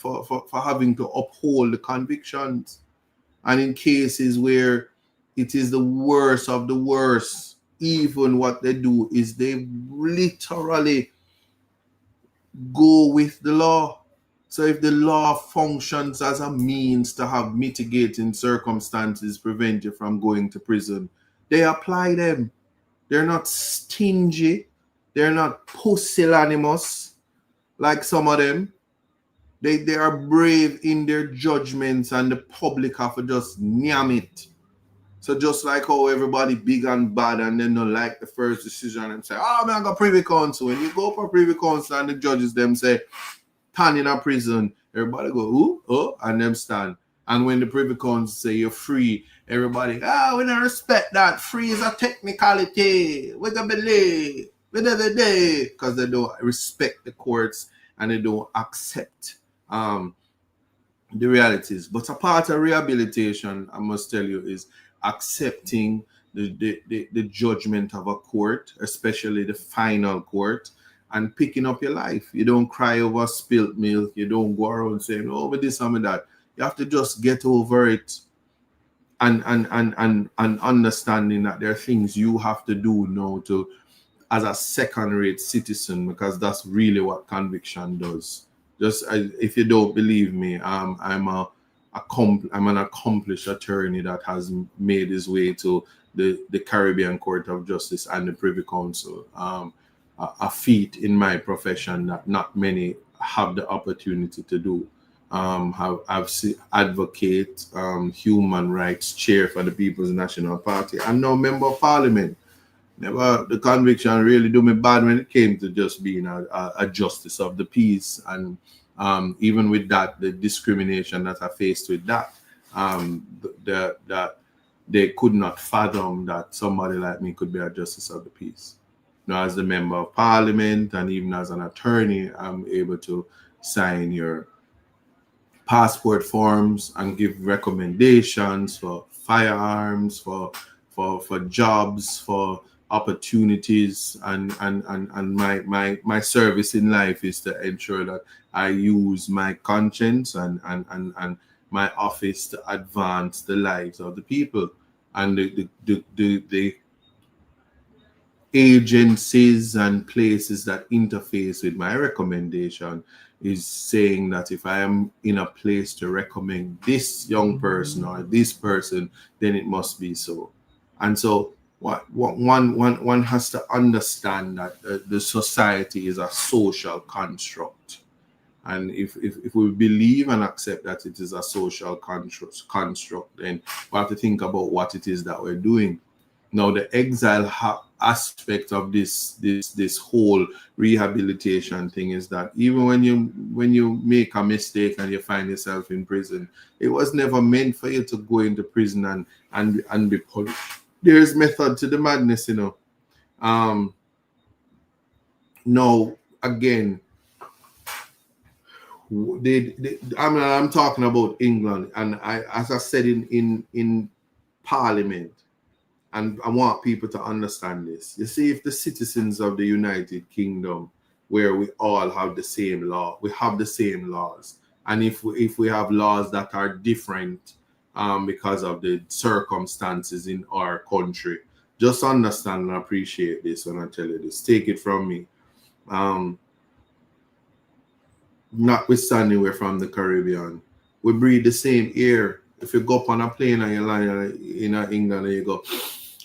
having to uphold the convictions. And in cases where it is the worst of the worst, even what they do is they literally go with the law. So if the law functions as a means to have mitigating circumstances prevent you from going to prison, they apply them. They're not stingy. They're not pusillanimous like some of them. They are brave in their judgments, and the public have to just nyam it. So just like how everybody big and bad and then don't like the first decision and say, oh man, I got Privy Council. When you go for Privy Council and the judges them say, stand in a prison, everybody go, who? Oh, and them stand. And when the Privy Council say you're free, everybody, we don't respect that. Free is a technicality. We don't believe. Because they don't respect the courts and they don't accept the realities. But a part of rehabilitation, I must tell you, is accepting the judgment of a court, especially the final court, and picking up your life. You don't cry over spilt milk. You don't go around saying, oh, but this and that. You have to just get over it, and understanding that there are things you have to do now to, as a second-rate citizen, because that's really what conviction does. Just if you don't believe me, I'm an accomplished attorney that has made his way to the Caribbean Court of Justice and the Privy Council. A feat in my profession that not many have the opportunity to do. I've seen advocate, human rights chair for the People's National Party, and now member of Parliament. Never the conviction really do me bad when it came to just being a justice of the peace, and even with that, the discrimination that I faced with that, that they could not fathom that somebody like me could be a justice of the peace. Now, as the member of Parliament and even as an attorney, I'm able to sign your passport forms and give recommendations for firearms, for jobs, for opportunities, and my service in life is to ensure that I use my conscience and my office to advance the lives of the people. And the agencies and places that interface with my recommendation is saying that if I am in a place to recommend this young person or this person, then it must be so. And so one has to understand that the society is a social construct. And if we believe and accept that it is a social construct, then we have to think about what it is that we're doing. Now, the exile aspect of this whole rehabilitation thing is that even when you make a mistake and you find yourself in prison, it was never meant for you to go into prison and be punished. There's method to the madness, you know. Now, again, I'm talking about England, and as I said in Parliament, and I want people to understand this. You see, if the citizens of the United Kingdom, where we all have the same law, we have the same laws, and if we have laws that are different because of the circumstances in our country, just understand and appreciate this when I tell you this. Take it from me. Notwithstanding we're from the Caribbean, we breathe the same air. If you go up on a plane and you land in England and you go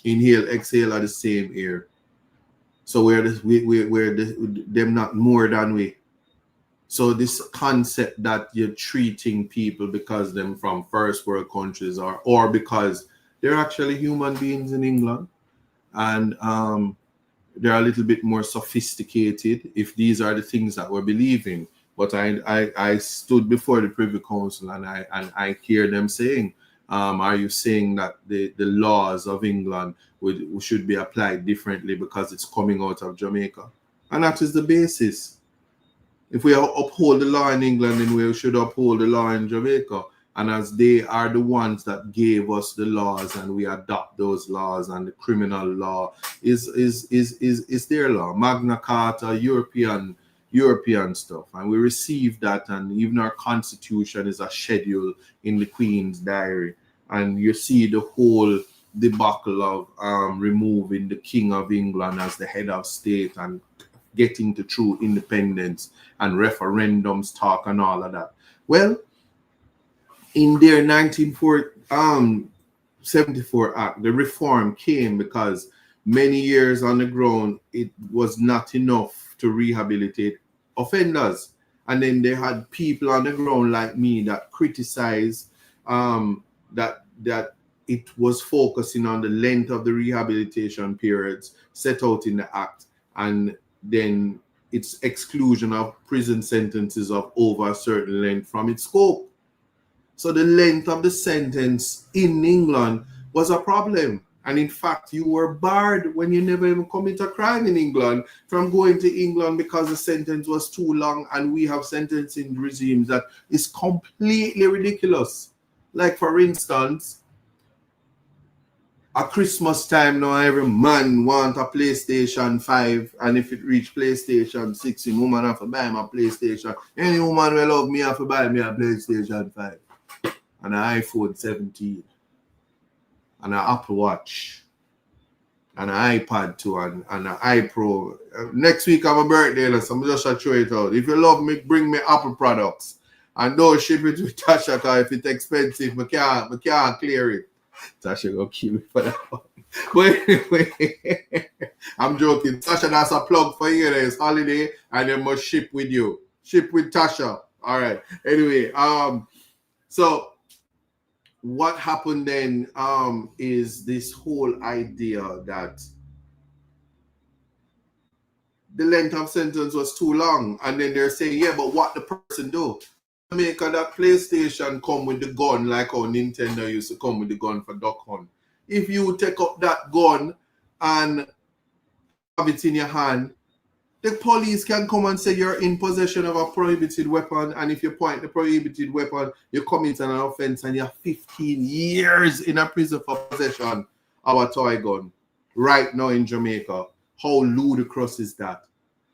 inhale, exhale are the same air. So we're them not more than we. So this concept that you're treating people because them from first world countries or because they're actually human beings in England, and they're a little bit more sophisticated if these are the things that we're believing. But I stood before the Privy Council and I hear them saying, are you saying that the laws of England should be applied differently because it's coming out of Jamaica? And that is the basis. If we uphold the law in England, then we should uphold the law in Jamaica. And as they are the ones that gave us the laws and we adopt those laws, and the criminal law is their law. Magna Carta, European stuff, and we receive that, and even our constitution is a schedule in the Queen's diary. And you see the whole debacle of removing the King of England as the head of state and getting to true independence and referendums talk and all of that. Well, in their 1974 Act, the reform came because many years on the ground, it was not enough to rehabilitate offenders. And then they had people on the ground like me that criticized that it was focusing on the length of the rehabilitation periods set out in the Act, and then its exclusion of prison sentences of over a certain length from its scope. So the length of the sentence in England was a problem. And in fact, you were barred when you never even commit a crime in England from going to England because the sentence was too long. And we have sentencing regimes that is completely ridiculous. Like, for instance, at Christmas time now, every man want a PlayStation 5, and if it reach PlayStation 6, the woman have to buy him a PlayStation. Any woman will love me have to buy me a PlayStation 5 and an iPhone 17 and an Apple Watch and an iPad 2 and an iPro. Next week I have a birthday, so I'm just going to throw it out. If you love me, bring me Apple products and don't ship it with Tasha, because if it's expensive, I can't clear it. Tasha gonna keep me for that one. But anyway, I'm joking. Tasha, that's a plug for you. It's holiday and they must ship with you. Ship with Tasha. All right. Anyway, so what happened then is this whole idea that the length of sentence was too long, and then they're saying, yeah, but what the person do? Jamaica, that PlayStation come with the gun like how Nintendo used to come with the gun for Duck Hunt. If you take up that gun and have it in your hand, the police can come and say you're in possession of a prohibited weapon, and if you point the prohibited weapon, you commit an offense and you're 15 years in a prison for possession of a toy gun right now in Jamaica. How ludicrous is that?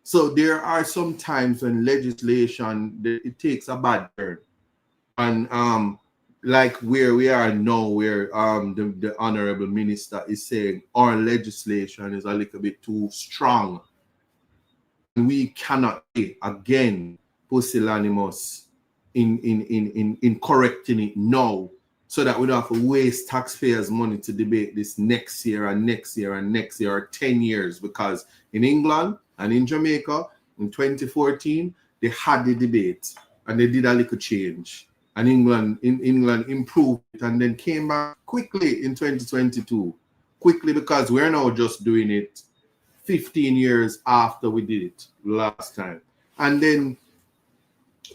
So there are some times when legislation, it takes a bad turn. And like where we are now, where the honorable minister is saying our legislation is a little bit too strong. We cannot again Pusillanimous in correcting it now, so that we don't have to waste taxpayers' money to debate this next year and next year and next year, or 10 years, because in England and in Jamaica in 2014 they had the debate and they did a little change, and England improved it and then came back quickly in 2022, quickly, because we're now just doing it 15 years after we did it last time. And then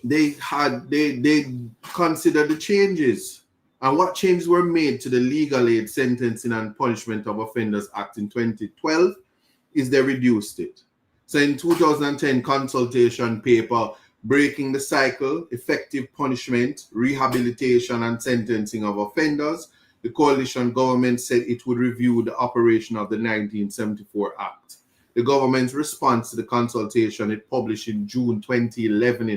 they considered the changes. And what changes were made to the Legal Aid Sentencing and Punishment of Offenders Act in 2012 is they reduced it. So in 2010 consultation paper, Breaking the Cycle, Effective Punishment, Rehabilitation and Sentencing of Offenders, the coalition government said it would review the operation of the 1974 Act. The government's response to the consultation, it published in June 2011,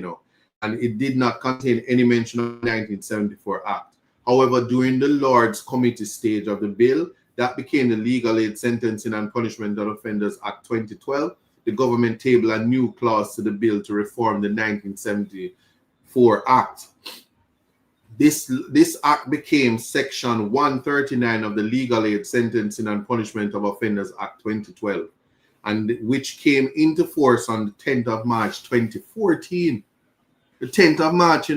and it did not contain any mention of the 1974 Act. However, during the Lords Committee stage of the bill, that became the Legal Aid Sentencing and Punishment of Offenders Act 2012. The government tabled a new clause to the bill to reform the 1974 Act. This act became Section 139 of the Legal Aid Sentencing and Punishment of Offenders Act 2012, and which came into force on the 10th of March 2014. The 10th of March,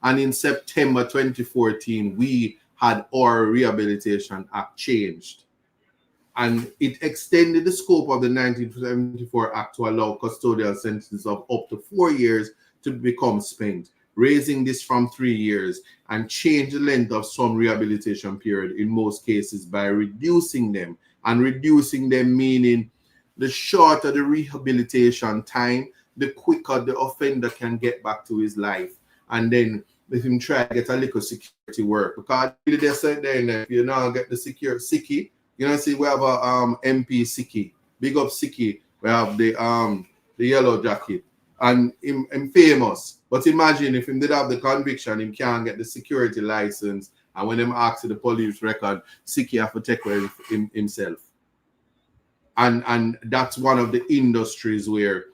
and in September 2014, we had our Rehabilitation Act changed. And it extended the scope of the 1974 Act to allow custodial sentences of up to 4 years to become spent, raising this from 3 years, and change the length of some rehabilitation period in most cases by reducing them. And reducing them meaning the shorter the rehabilitation time, the quicker the offender can get back to his life. And then if him try to get a little security work, because they said then if you now get the Siki, see we have a MP Siki, big up Siki, we have the yellow jacket, and him famous. But imagine if him did have the conviction, him can't get the security license, and when them ask the police record, Siki have to take away himself. And that's one of the industries where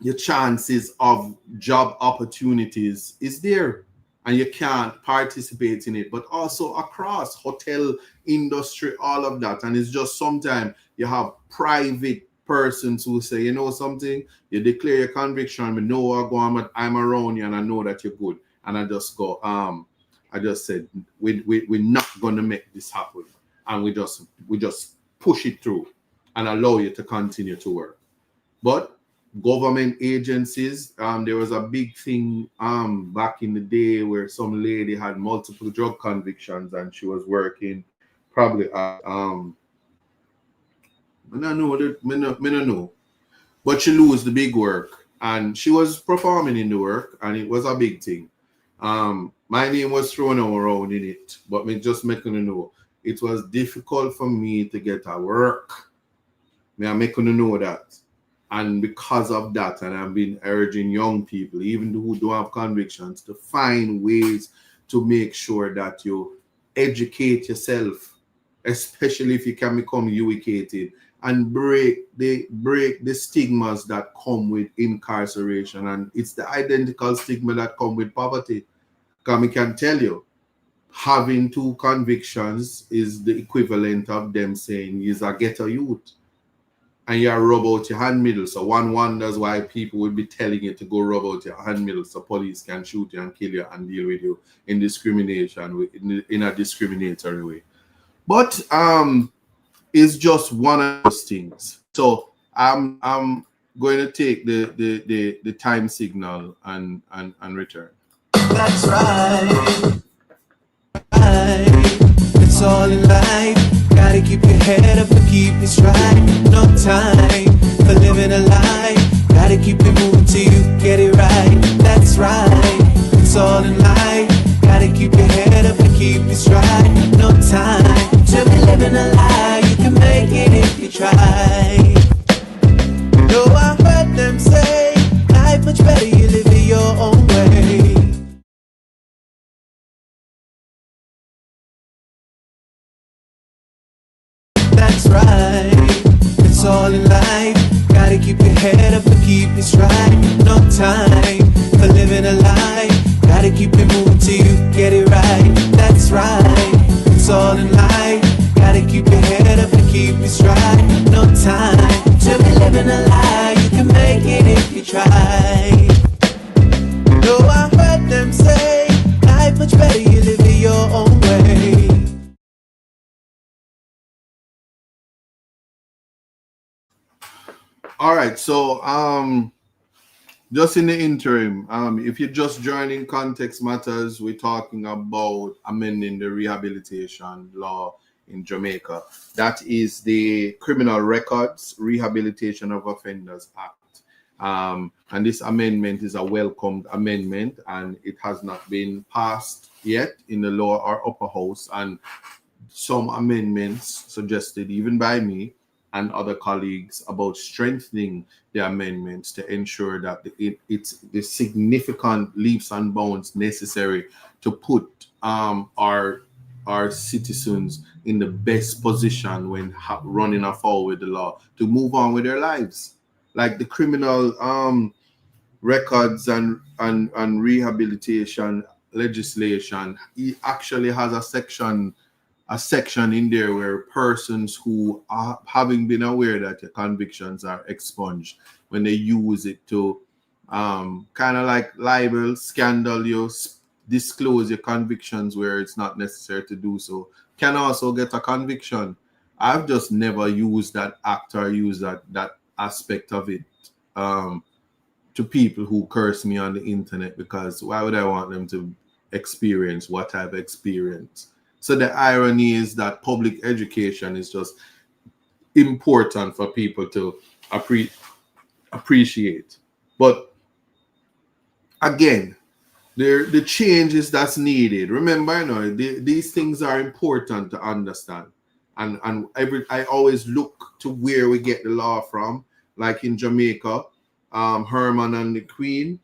your chances of job opportunities is there, and you can't participate in it. But also across hotel industry, all of that. And it's just sometimes you have private persons who say, something, you declare your conviction, we know what going on, I'm around you and I know that you're good. And I just go, I just said, we're not going to make this happen. And we just push it through and allow you to continue to work. But government agencies, there was a big thing back in the day where some lady had multiple drug convictions and she was working probably at I don't know, but she lose the big work and she was performing in the work and it was a big thing. My name was thrown around in it, but me just making you know it was difficult for me to get a work. I'm making you know that. And because of that, and I've been urging young people, even who don't have convictions, to find ways to make sure that you educate yourself, especially if you can become educated, and break the stigmas that come with incarceration. And it's the identical stigma that come with poverty. Because I can tell you, having 2 convictions is the equivalent of them saying he's a ghetto youth. And you rub out your hand middle. So one wonders why people would be telling you to go rub out your hand middle so police can shoot you and kill you and deal with you in discrimination, in a discriminatory way. But it's just one of those things. So I'm going to take the time signal and return. That's right. It's all in life. Gotta keep your head up and keep it straight. No time for living a lie. Gotta keep it moving till you get it right. That's right. It's all in life. Gotta keep your head up and keep it straight. No time to be living a lie. You can make it if you try. No, I heard them say life much better you live it your own way. That's right, it's all in life. Gotta keep your head up and keep it straight. No time for living a life. Gotta keep it moving till you get it right. That's right, it's all in life. Gotta keep your head up and keep it stride. No time to be living a lie. You can make it if you try. No, I heard them say life much better you live it your own way. All right, so just in the interim, if you're just joining Context Matters, we're talking about amending the rehabilitation law in Jamaica. That is the Criminal Records Rehabilitation of Offenders Act. And this amendment is a welcomed amendment, and it has not been passed yet in the lower or upper house. And some amendments suggested, even by me and other colleagues, about strengthening the amendments to ensure that it's the significant leaps and bounds necessary to put our citizens in the best position when running afoul with the law to move on with their lives. Like the criminal records and rehabilitation legislation, it actually has a section in there where persons who are having been aware that your convictions are expunged, when they use it to kind of like libel, scandal you, disclose your convictions where it's not necessary to do so, can also get a conviction. I've just never used that act or used that aspect of it to people who curse me on the internet, because why would I want them to experience what I've experienced? So the irony is that public education is just important for people to appreciate. But again, the changes that's needed. Remember, these things are important to understand. And I always look to where we get the law from. Like in Jamaica, Herman and the Queen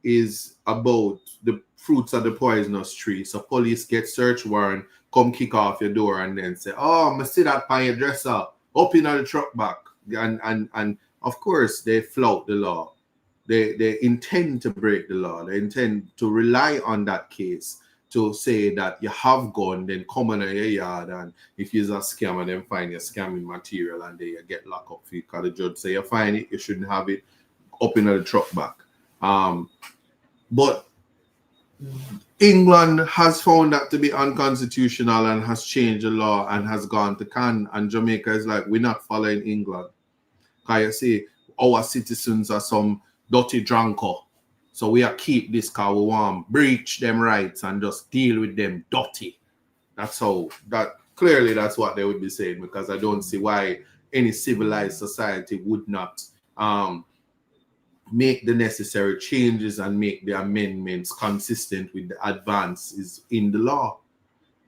is about the fruits of the poisonous tree. So police get search warrant, come kick off your door and then say, oh, I see that on your dresser, up in the truck back. And of course they flout the law. They intend to break the law. They intend to rely on that case to say that you have gone, then come in your yard, and if you're a scammer, then find your scamming material and then you get locked up for it, because the judge say you find it, you shouldn't have it, up in the truck back. But England has found that to be unconstitutional and has changed the law and has gone to can. And Jamaica is like, we're not following England. Because you see, our citizens are some dirty drunker. So we are keep this because we want to breach them rights and just deal with them dirty. That's how, clearly that's what they would be saying, because I don't see why any civilized society would not make the necessary changes and make the amendments consistent with the advances in the law.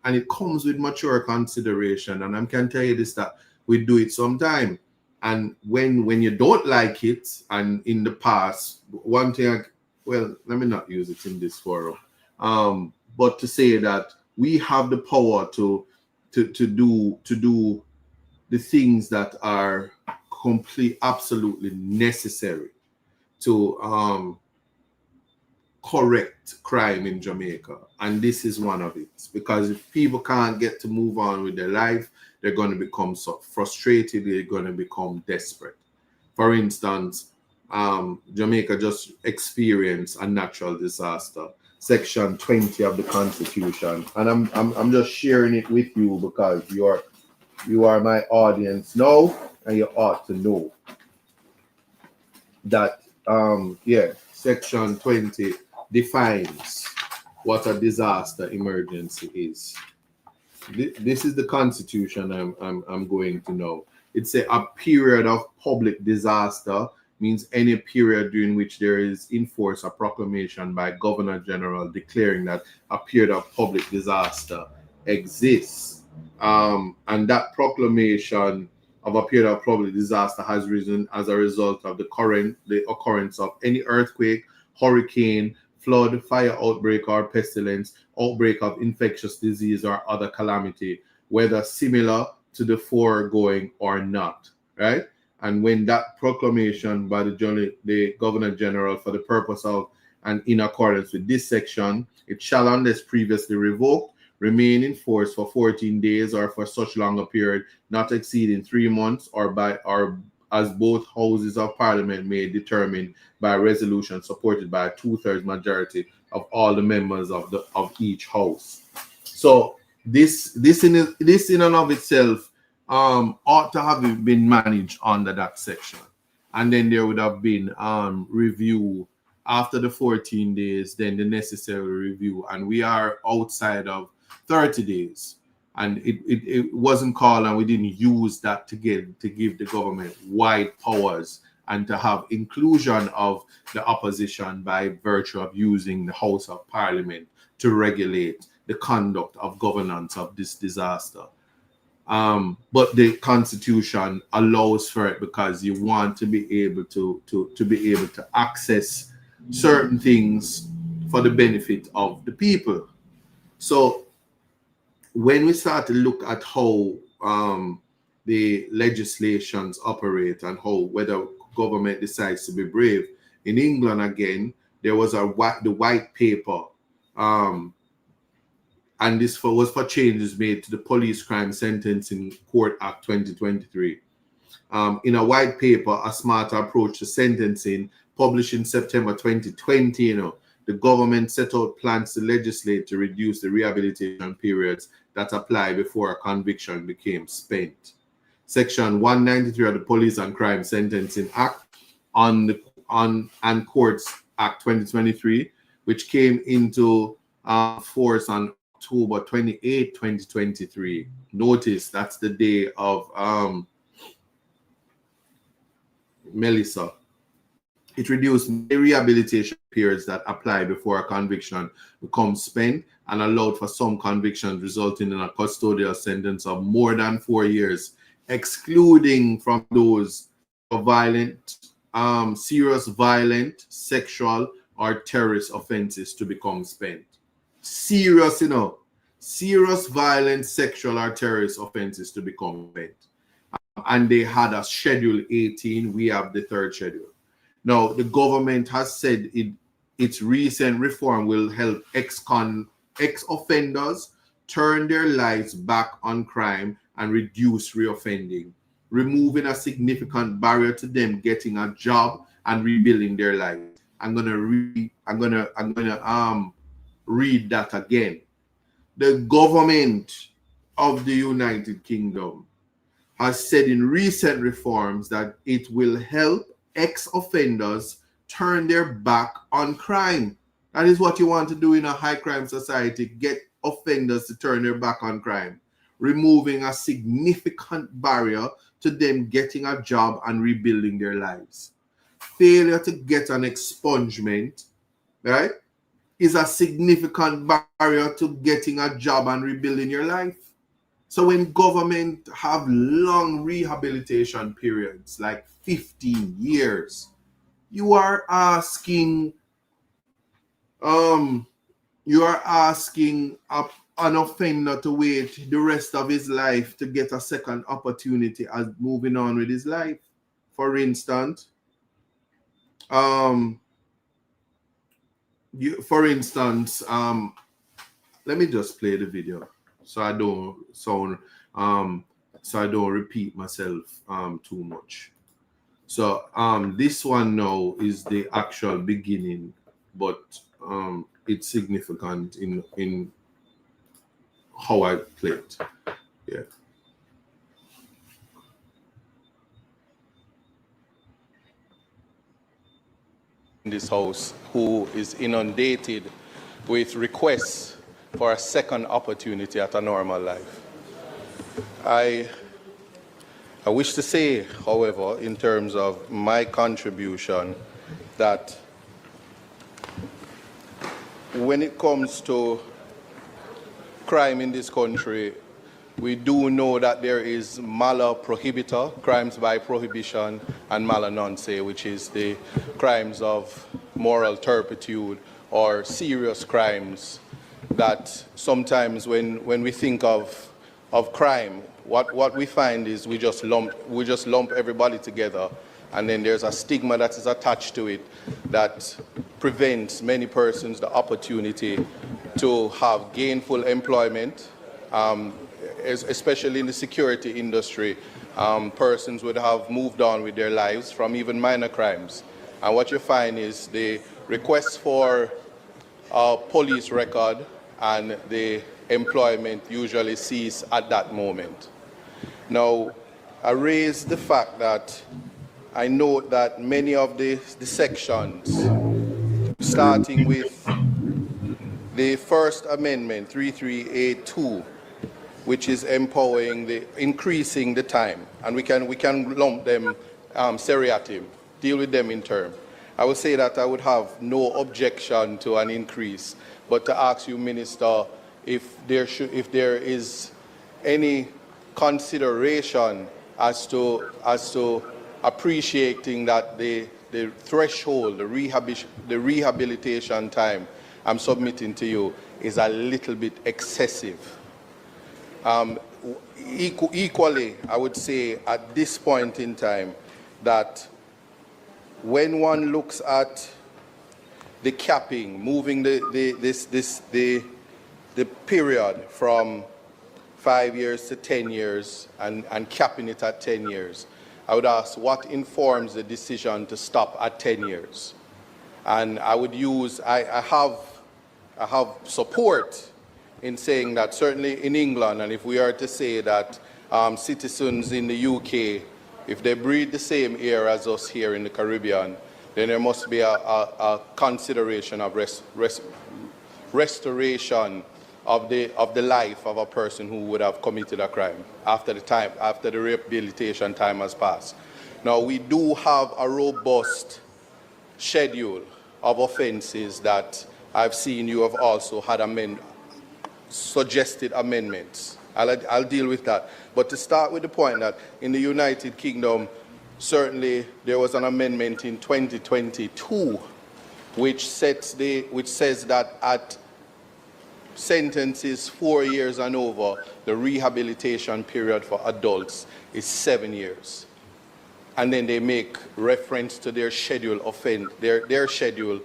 And it comes with mature consideration. And I can tell you this, that we do it sometime. And when you don't like it, and in the past, one thing, well, let me not use it in this forum, but to say that we have the power to do the things that are absolutely necessary to correct crime in Jamaica. And this is one of it. Because if people can't get to move on with their life, they're going to become so frustrated, they're going to become desperate. For instance, Jamaica just experienced a natural disaster. Section 20 of the Constitution. And I'm just sharing it with you because you are my audience now, and you ought to know that Section 20 defines what a disaster emergency is. This is the Constitution I'm going to know. It's a period of public disaster means any period during which there is in force a proclamation by Governor General declaring that a period of public disaster exists. And that proclamation of a period of public disaster has risen as a result of the occurrence of any earthquake, hurricane, flood, fire outbreak or pestilence, outbreak of infectious disease or other calamity, whether similar to the foregoing or not, right? And when that proclamation by the Governor General for the purpose of and in accordance with this section, it shall, unless previously revoked, remain in force for 14 days or for such long a period, not exceeding 3 months, or as both houses of parliament may determine by resolution supported by a 2/3 majority of all the members of each house. So this in and of itself ought to have been managed under that section, and then there would have been review after the 14 days, then the necessary review, and we are outside of 30 days, and it wasn't called, and we didn't use that to give the government wide powers and to have inclusion of the opposition by virtue of using the House of Parliament to regulate the conduct of governance of this disaster. But the Constitution allows for it because you want to be able to access certain things for the benefit of the people. So when we start to look at how the legislations operate and how whether government decides to be brave, in England again, there was the white paper, and this was for changes made to the Police Crime Sentencing Court Act 2023. In a white paper, A Smarter Approach to Sentencing, published in September 2020, the government set out plans to legislate to reduce the rehabilitation periods that apply before a conviction became spent. Section 193 of the Police and Crime Sentencing Act and Courts Act 2023, which came into force on October 28, 2023. Notice that's the day of Melissa. It reduced the rehabilitation periods that apply before a conviction becomes spent and allowed for some convictions resulting in a custodial sentence of more than 4 years, excluding from those of violent, serious violent, sexual, or terrorist offenses to become spent. Serious, serious violent, sexual, or terrorist offenses to become spent. And they had a Schedule 18. We have the third schedule. Now, the government has said its recent reform will help ex-offenders turn their lives back on crime and reduce reoffending, removing a significant barrier to them getting a job and rebuilding their lives. I'm gonna read that again. The government of the United Kingdom has said in recent reforms that it will help ex-offenders turn their back on crime. That is what you want to do in a high crime society, get offenders to turn their back on crime, removing a significant barrier to them getting a job and rebuilding their lives. Failure to get an expungement, right, is a significant barrier to getting a job and rebuilding your life. So when government have long rehabilitation periods, like 15 years, you are asking an offender to wait the rest of his life to get a second opportunity as moving on with his life. For instance, let me just play the video so I don't repeat myself too much. So this one now is the actual beginning, but it's significant in how I play it. Yeah. In this house who is inundated with requests for a second opportunity at a normal life. I wish to say, however, in terms of my contribution, that when it comes to crime in this country, we do know that there is mala prohibita, crimes by prohibition, and mala non se, which is the crimes of moral turpitude or serious crimes that sometimes when we think of of crime, what we find is we just lump everybody together, and then there's a stigma that is attached to it that prevents many persons the opportunity to have gainful employment, especially in the security industry. Persons would have moved on with their lives from even minor crimes. And what you find is the request for a police record and the employment usually cease at that moment. Now, I raise the fact that I note that many of the sections, starting with the First Amendment, 3382, which is increasing the time, and we can lump them seriatim, deal with them in turn. I would say that I would have no objection to an increase, but to ask you, Minister, if there is any consideration as to appreciating that the threshold, the rehabilitation time I'm submitting to you is a little bit excessive. Equally, I would say at this point in time that when one looks at the capping, moving the period from 5 years to 10 years and capping it at 10 years, I would ask what informs the decision to stop at 10 years? And I would use, I have support in saying that certainly in England, and if we are to say that citizens in the UK, if they breathe the same air as us here in the Caribbean, then there must be a consideration of restoration of the life of a person who would have committed a crime after the rehabilitation time has passed. Now, we do have a robust schedule of offenses that I've seen you have also had suggested amendments. I'll deal with that. But to start with the point that in the United Kingdom, certainly there was an amendment in 2022 which says that at sentences 4 years and over, the rehabilitation period for adults is 7 years. And then they make reference to their schedule offense, their schedule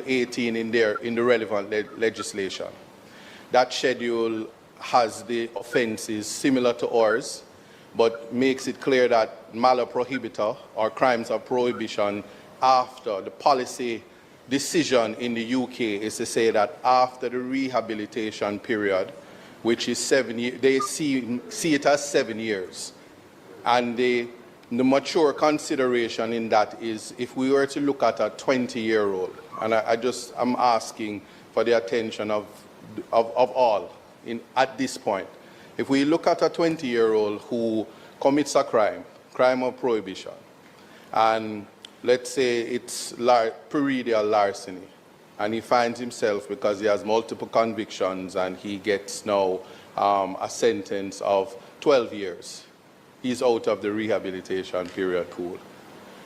18 in the relevant legislation. That schedule has the offenses similar to ours, but makes it clear that mala prohibita, or crimes of prohibition, after the policy decision in the UK is to say that after the rehabilitation period, which is 7 years, they see it as 7 years. And the mature consideration in that is if we were to look at a 20-year-old, and I'm asking for the attention of all at this point. If we look at a 20-year-old who commits a crime of prohibition, and let's say it's perennial larceny, and he finds himself, because he has multiple convictions, and he gets now a sentence of 12 years. He's out of the rehabilitation period pool.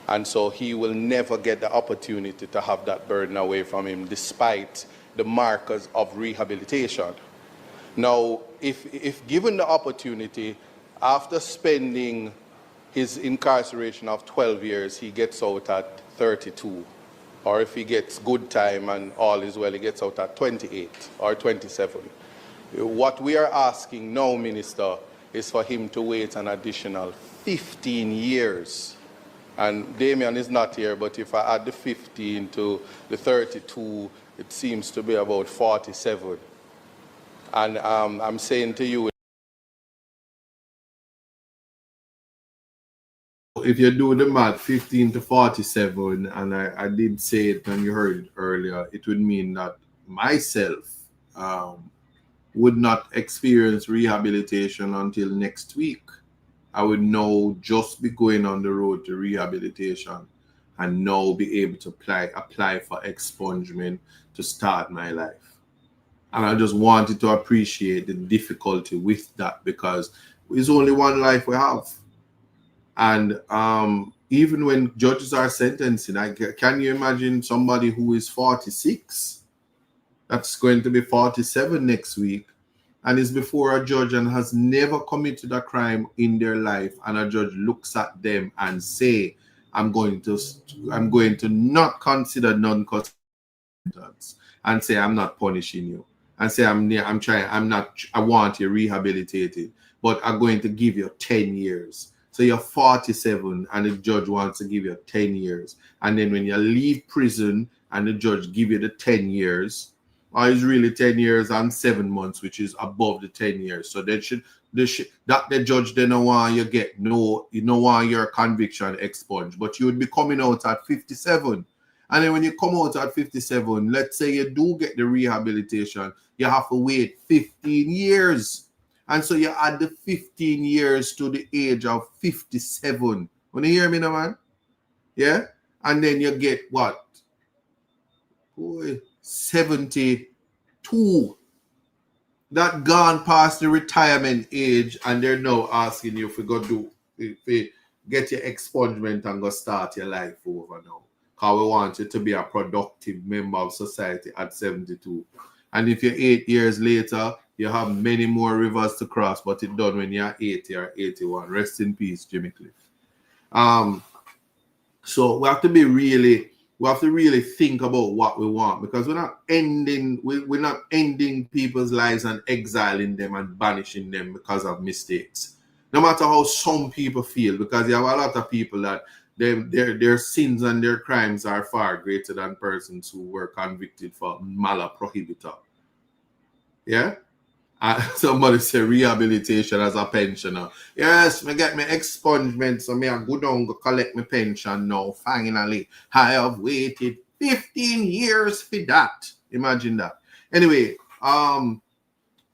And so he will never get the opportunity to have that burden away from him, despite the markers of rehabilitation. Now, if given the opportunity, after spending his incarceration of 12 years, he gets out at 32. Or if he gets good time and all is well, he gets out at 28 or 27. What we are asking now, Minister, is for him to wait an additional 15 years. And Damien is not here, but if I add the 15 to the 32, it seems to be about 47. And I'm saying to you, if you do the math, 15 to 47, and I did say it and you heard it earlier, it would mean that myself would not experience rehabilitation until next week. I would now just be going on the road to rehabilitation and now be able to apply for expungement to start my life. And I just wanted to appreciate the difficulty with that, because it's only one life we have. And even when judges are sentencing, can you imagine somebody who is 46? That's going to be 47 next week. and is before a judge and has never committed a crime in their life, and a judge looks at them and say, I'm going to not consider non-custodial and say I'm not punishing you, and say I want you rehabilitated, but I'm going to give you 10 years. So you're 47 and the judge wants to give you 10 years. And then when you leave prison and the judge give you the 10 years, or it's really 10 years and 7 months, which is above the 10 years. So that the judge then don't want you get you don't want your conviction expunged, but you would be coming out at 57. And then when you come out at 57, let's say you do get the rehabilitation, you have to wait 15 years. And so you add the 15 years to the age of 57. Want to hear me now, man? Yeah? And then you get what? 72. That gone past the retirement age, and they're now asking you if you get your expungement and go start your life over now. Because we want you to be a productive member of society at 72. And if you're 8 years later, you have many more rivers to cross, but it's done when you're 80 or 81. Rest in peace, Jimmy Cliff. So we have to really think about what we want, because we're not ending people's lives and exiling them and banishing them because of mistakes. No matter how some people feel, because you have a lot of people that their sins and their crimes are far greater than persons who were convicted for mala prohibita. Yeah? Somebody say rehabilitation as a pensioner. Yes, me get my expungement, so me I go down go collect my pension now. Finally, I have waited 15 years for that. Imagine that. Anyway,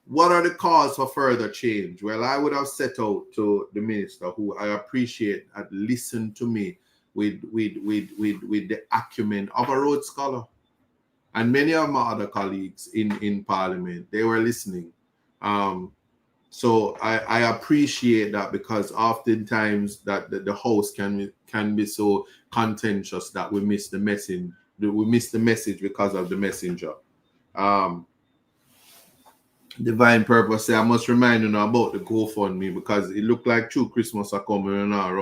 what are the cause for further change? Well, I would have set out to the minister, who I appreciate, had listened to me with the acumen of a Rhodes Scholar, and many of my other colleagues in Parliament. They were listening. So I appreciate that, because oftentimes that the house can be so contentious that we miss the message. We miss the message because of the messenger. Divine Purpose say, I must remind you now about the GoFundMe, because it looked like true Christmas are coming. We're not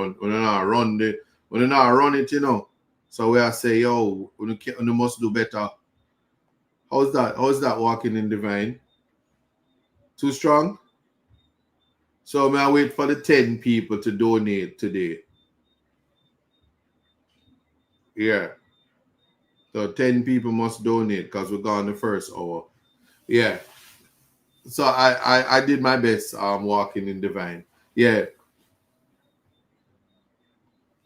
run it, you know. So we are say, yo, we must do better. How's that walking in Divine? Too strong? So may I wait for the 10 people to donate today? Yeah. So 10 people must donate, because we're gone the first hour. Yeah. So I did my best walking in Divine. Yeah.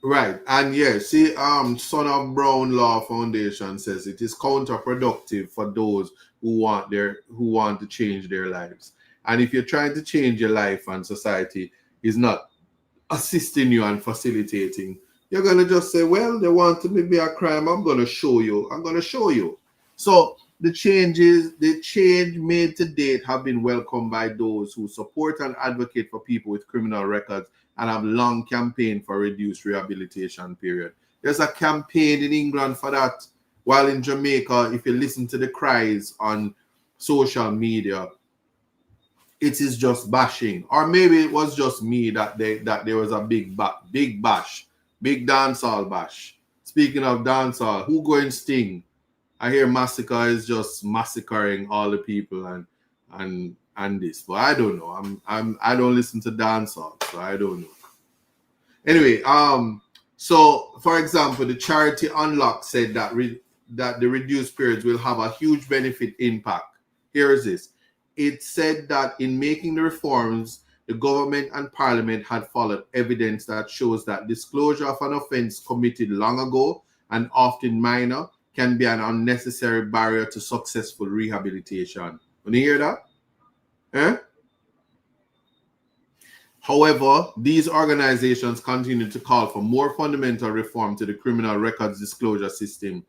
Right. And yeah, see, Son of Brown Law Foundation says it is counterproductive for those who want to change their lives. And if you're trying to change your life and society is not assisting you and facilitating, you're gonna just say, well, they want to be a crime. I'm gonna show you. So the change made to date have been welcomed by those who support and advocate for people with criminal records and have long campaigned for reduced rehabilitation period. There's a campaign in England for that, while in Jamaica, if you listen to the cries on social media, it is just bashing. Or maybe it was just me that there was a big bash, big dancehall bash. Speaking of dancehall, who going sting? I hear Massacre is just massacring all the people and this, but I don't know. I don't listen to dancehall, so I don't know. Anyway, so for example, the Charity Unlock said that the reduced periods will have a huge benefit impact. Here is this. It said that in making the reforms, the government and Parliament had followed evidence that shows that disclosure of an offense committed long ago and often minor can be an unnecessary barrier to successful rehabilitation. When you hear that? Eh? However, these organizations continue to call for more fundamental reform to the criminal records disclosure system.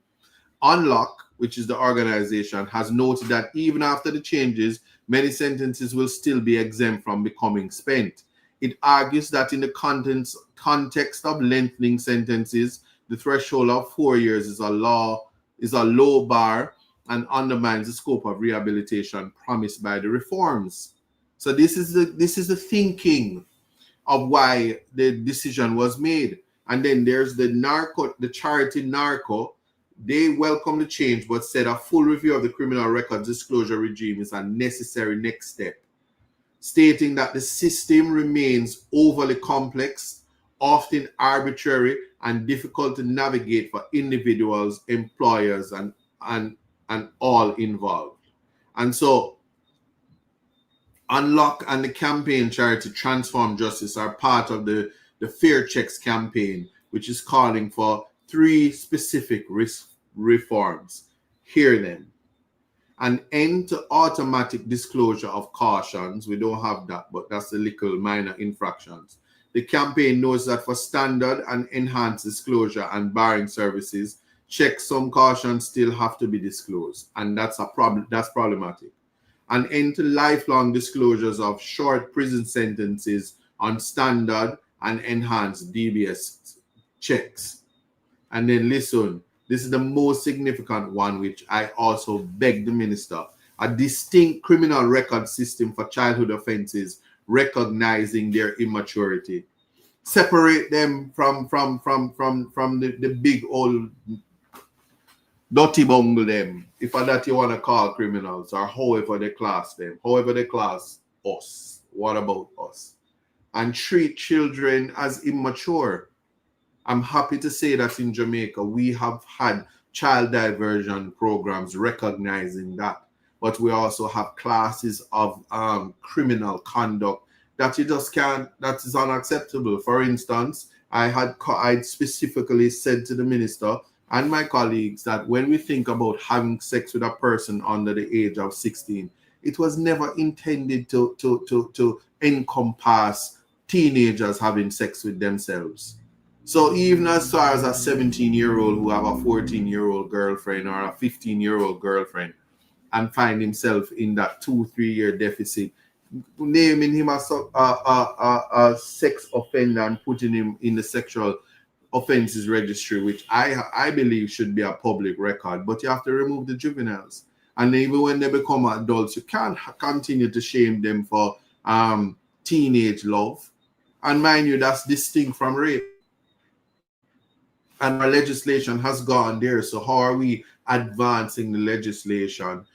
Unlock, which is the organization, has noted that even after the changes, many sentences will still be exempt from becoming spent. It argues that in the context of lengthening sentences, the threshold of 4 years is a low bar and undermines the scope of rehabilitation promised by the reforms. So this is the thinking of why the decision was made. And then there's the charity Narco. They welcome the change, but said a full review of the criminal records disclosure regime is a necessary next step, stating that the system remains overly complex, often arbitrary, and difficult to navigate for individuals, employers, and all involved. And so Unlock and the campaign Charity Transform Justice are part of the Fair Checks campaign, which is calling for 3 specific reforms. Hear them. An end to automatic disclosure of cautions. We don't have that, but that's the little minor infractions. The campaign knows that for standard and enhanced disclosure and barring services, checks, some cautions still have to be disclosed, and that's a problem. That's problematic. An end to lifelong disclosures of short prison sentences on standard and enhanced DBS checks. And then listen, this is the most significant one, which I also beg the minister: a distinct criminal record system for childhood offenses, recognizing their immaturity. Separate them from the big old dirty bungle them, if that you want to call criminals, or however they class them, however they class us. What about us? And treat children as immature. I'm happy to say that in Jamaica, we have had child diversion programs recognizing that. But we also have classes of criminal conduct that you just can't, that is unacceptable. For instance, I specifically said to the minister and my colleagues that when we think about having sex with a person under the age of 16, it was never intended to encompass teenagers having sex with themselves. So even as far as a 17-year-old who have a 14-year-old girlfriend or a 15-year-old girlfriend and find himself in that 2-3 year deficit, naming him a sex offender and putting him in the sexual offenses registry, which I believe should be a public record, but you have to remove the juveniles. And even when they become adults, you can't continue to shame them for teenage love. And mind you, that's distinct from rape. And our legislation has gone there. So how are we advancing the legislation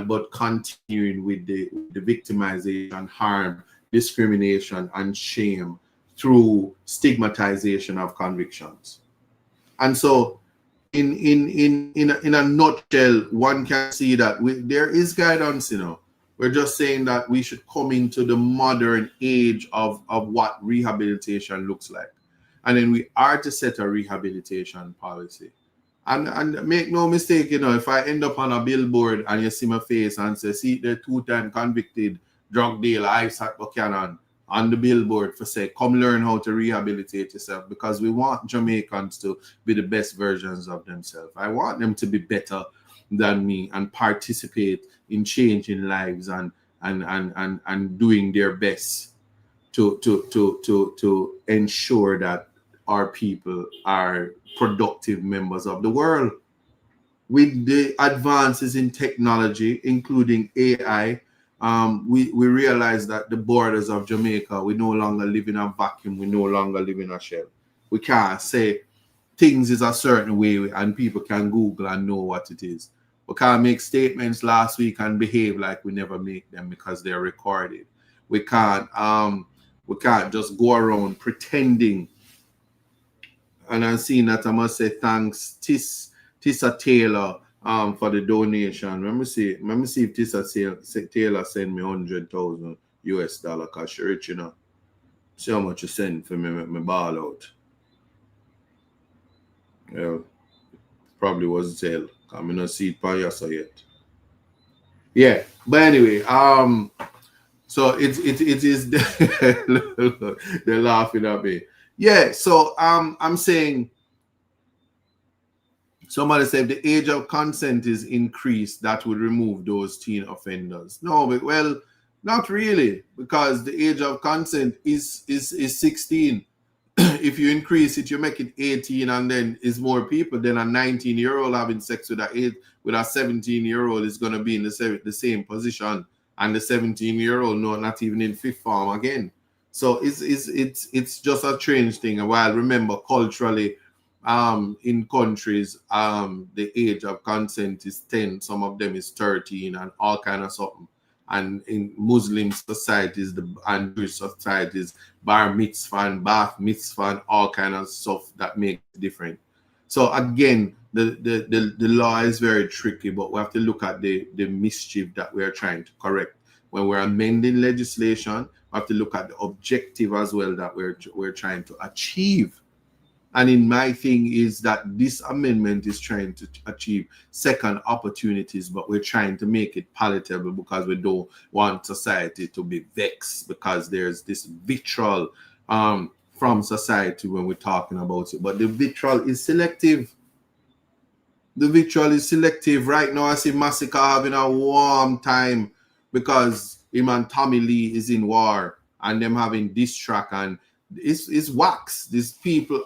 but continuing with the victimization, harm, discrimination, and shame through stigmatization of convictions? And so in a nutshell, one can see that there is guidance, We're just saying that we should come into the modern age of what rehabilitation looks like. And then we are to set a rehabilitation policy. And make no mistake, if I end up on a billboard and you see my face and say, see the 2-time convicted drug dealer Isaac Buchanan on the billboard for say, come learn how to rehabilitate yourself, because we want Jamaicans to be the best versions of themselves. I want them to be better than me and participate in changing lives and doing their best to ensure that our people are productive members of the world. With the advances in technology, including AI, we realize that the borders of Jamaica, we no longer live in a vacuum, we no longer live in a shell. We can't say things is a certain way and people can Google and know what it is. We can't make statements last week and behave like we never make them because they're recorded. We can't just go around pretending. And I'm seeing that I must say thanks Tissa Taylor for the donation. Let me see if Tissa Taylor send me $100,000 US because she rich, See how much you send for me, make me ball out. Yeah, probably was Zelle. I'm not see it by yet. Yeah, but anyway, so it is they're laughing at me. Yeah, so I'm saying somebody said if the age of consent is increased, that would remove those teen offenders. No, but well, not really, because the age of consent is 16. If you increase it, you make it 18, and then is more people. Then a 19-year-old having sex with a 17-year-old is going to be in the same position and the 17-year-old not even in fifth form again. So it's just a strange thing. And while remember culturally, in countries, the age of consent is 10, some of them is 13, and all kind of something. And in Muslim societies, and Jewish societies, bar mitzvah and bath mitzvah and all kind of stuff that makes it different. So again, the law is very tricky, but we have to look at the mischief that we are trying to correct. When we're amending legislation, we have to look at the objective as well that we're trying to achieve. And in my thing is that this amendment is trying to achieve second opportunities, but we're trying to make it palatable because we don't want society to be vexed because there's this vitriol from society when we're talking about it. But the vitriol is selective. The vitriol is selective. Right now, I see Massacre having a warm time because him and Tommy Lee is in war and them having diss track, and it's wax. These people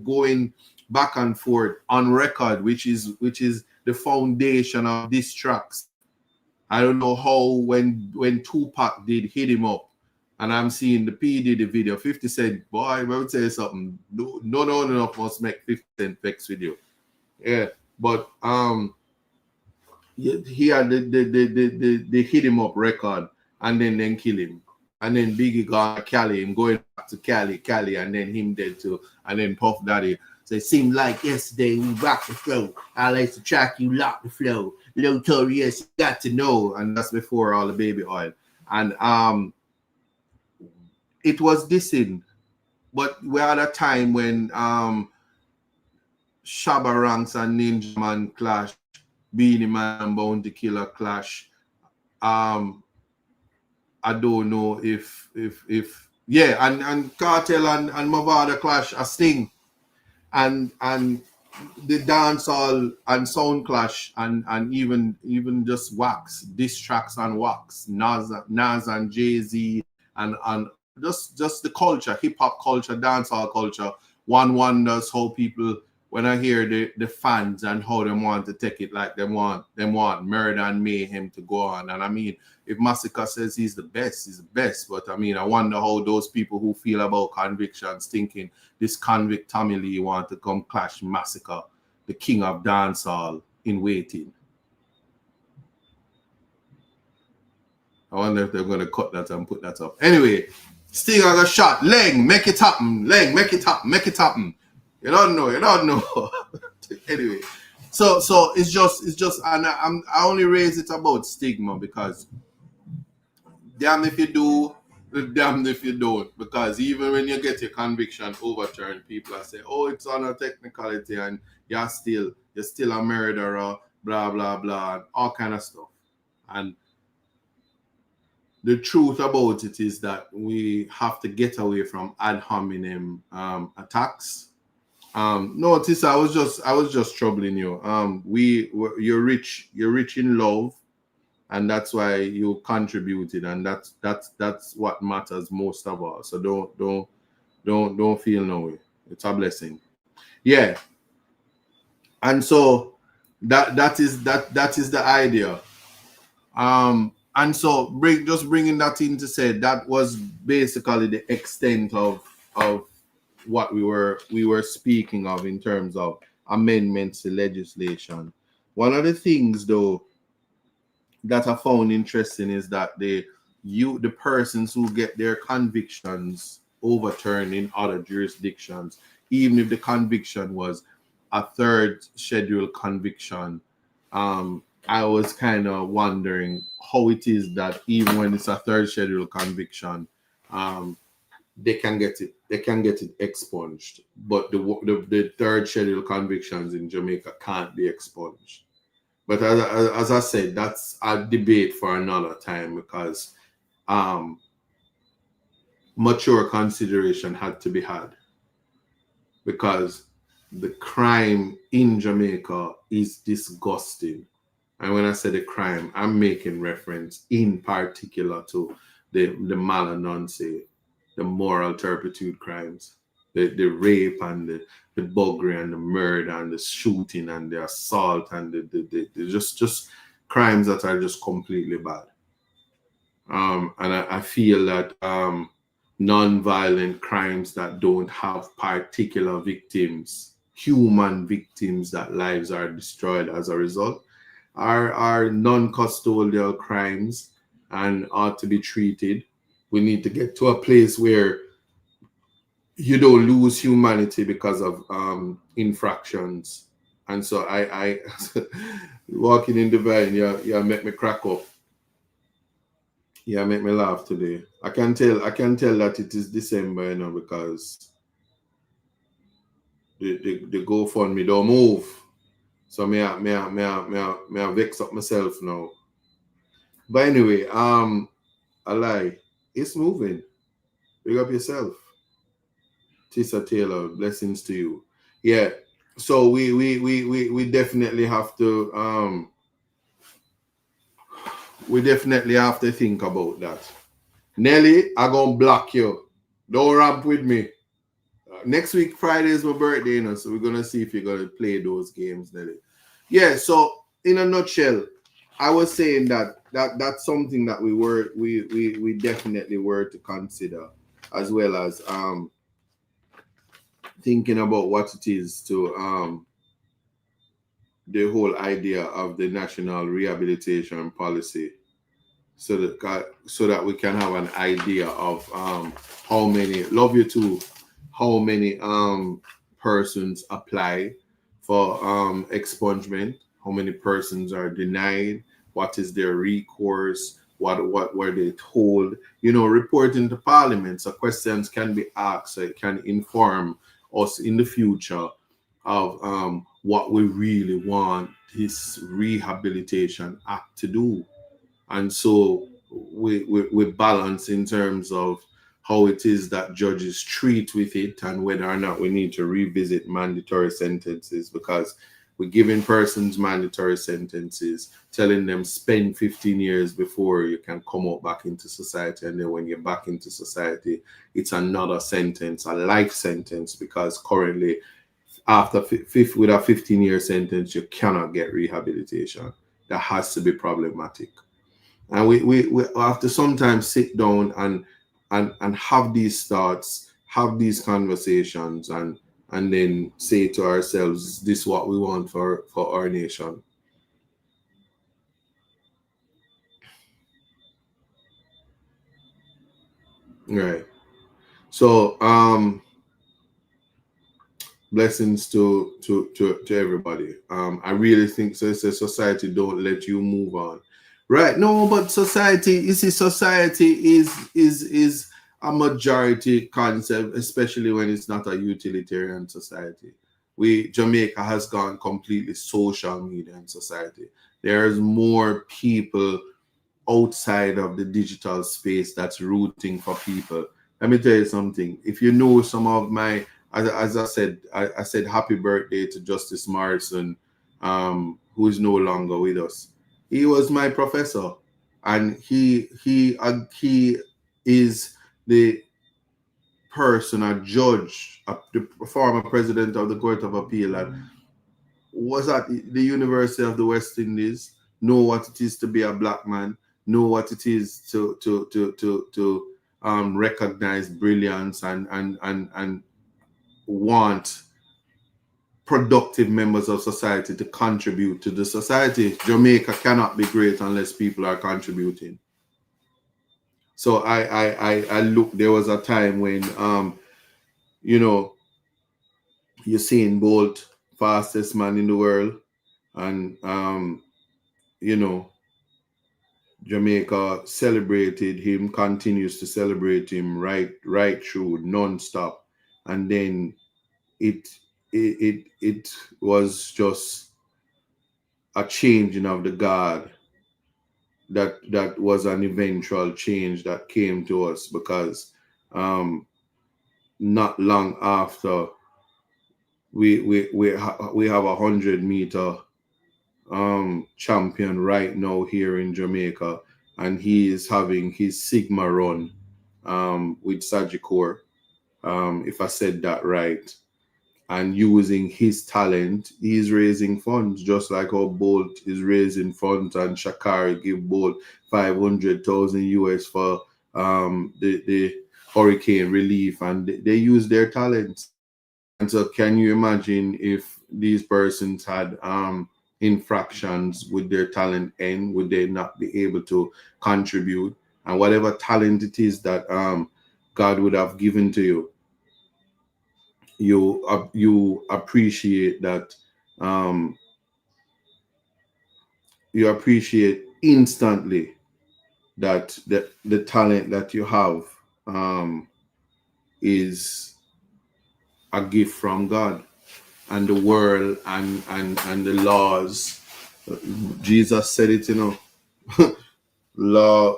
going back and forth on record, which is the foundation of diss tracks. I don't know how when Tupac did Hit Him Up, and I'm seeing the P did the video. 50 Cent, boy, I would say something. No, must make 50 Cent vex with you. Yeah, but he had the Hit Him Up record, and then kill him. And then Biggie gone to Cali, him going back to Cali, and then him dead too. And then Puff Daddy say, seemed like yesterday we rocked the flow. I like to track you lock the flow. Little Torius, you got to know. And that's before all the baby oil. And it was dissing. But we had a time when Shabba Ranks and Ninja Man clash, Beanie Man and Bounty Killer clash. I don't know if yeah, and Cartel and Mavada clash a Sting, and the dancehall and sound clash, and even just wax diss tracks and wax Nas and Jay-Z and just the culture, hip hop culture, dancehall culture. One wonders how people, when I hear the fans and how they want to take it, like they want murder and mayhem to go on. And I mean, if Massacre says he's the best, he's the best. But I mean, I wonder how those people who feel about convictions thinking this convict Tommy Lee want to come clash Massacre, the king of dancehall, in waiting. I wonder if they're going to cut that and put that up. Anyway, Sting has a shot. Leng, make it happen. Leng, make it happen. You don't know. Anyway, so it's just, and I only raise it about stigma because damn if you do, damn if you don't. Because even when you get your conviction overturned, people are saying, "Oh, it's on a technicality, and you're still a murderer," blah blah blah, and all kind of stuff. And the truth about it is that we have to get away from ad hominem attacks. Notice I was just troubling you. You're rich in love, and that's why you contributed, and that's what matters most of all. So don't feel no way. It's a blessing. Yeah. And so that is the idea. And so bringing that in to say that was basically the extent of what we were speaking of in terms of amendments to legislation. One of the things though that I found interesting is that the persons who get their convictions overturned in other jurisdictions, even if the conviction was a third schedule conviction, I was kind of wondering how it is that even when it's a third schedule conviction, they can get it expunged, but the third schedule convictions in Jamaica can't be expunged. But as I said, that's a debate for another time because mature consideration had to be had, because the crime in Jamaica is disgusting. And when I say the crime, I'm making reference in particular to the malanonce, the moral turpitude crimes, the rape and the buggery and the murder and the shooting and the assault and the just crimes that are just completely bad. And I feel that non-violent crimes that don't have particular victims, human victims that lives are destroyed as a result, are non-custodial crimes and ought to be treated. We need to get to a place where you don't lose humanity because of infractions. And so I walking in divine, yeah, make me crack up. Yeah, make me laugh today. I can tell that it is December, because the GoFundMe don't move. So me I vex up myself now. But anyway, I lie. It's moving. Big up yourself. Tissa Taylor, blessings to you. Yeah. So we definitely have to think about that. Nelly, I gonna block you. Don't ramp with me. Next week, Friday is my birthday, so we're gonna see if you're gonna play those games, Nelly. Yeah. So in a nutshell, I was saying that's something that we definitely were to consider, as well as thinking about what it is to the whole idea of the national rehabilitation policy, so that we can have an idea of how many, love you too, how many persons apply for expungement, how many persons are denied, what is their recourse, what were they told, reporting to parliament, so questions can be asked, so it can inform us in the future of what we really want this Rehabilitation Act to do. And so we balance in terms of how it is that judges treat with it, and whether or not we need to revisit mandatory sentences, because we're giving persons mandatory sentences, telling them spend 15 years before you can come out back into society, and then when you're back into society, it's another sentence, a life sentence, because currently after with a 15-year sentence, you cannot get rehabilitation. That has to be problematic. And we have to sometimes sit down and have these thoughts, have these conversations, and then say to ourselves, this is what we want for our nation. Right. So blessings to everybody. I really think so. It's a society don't let you move on. Right. No, but society, you see, society is a majority concept, especially when it's not a utilitarian society. Jamaica has gone completely social media in society. There's more people outside of the digital space that's rooting for people. Let me tell you something. If you know some of my, as I said, I said happy birthday to Justice Morrison, who is no longer with us. He was my professor, and he is the person, a judge, the former president of the Court of Appeal, and was at the University of the West Indies, know what it is to be a black man, know what it is to recognize brilliance and want productive members of society to contribute to the society. Jamaica cannot be great unless people are contributing. So I look. There was a time when you know Usain Bolt, fastest man in the world, and you know Jamaica celebrated him, continues to celebrate him right through non-stop. And then it it was just a changing of the guard, that was an eventual change that came to us, because not long after we have 100-meter champion right now here in Jamaica, and he is having his Sigma run with Sagicor, if I said that right. and using his talent, he's raising funds, just like how Bolt is raising funds, and Shakari give Bolt 500,000 US for the hurricane relief, and they use their talents. And so, can you imagine if these persons had infractions with their talent end? Would they not be able to contribute? And whatever talent it is that God would have given to you, you appreciate that, um, you appreciate instantly that the talent that you have is a gift from God, and the world and the laws. Jesus said it, law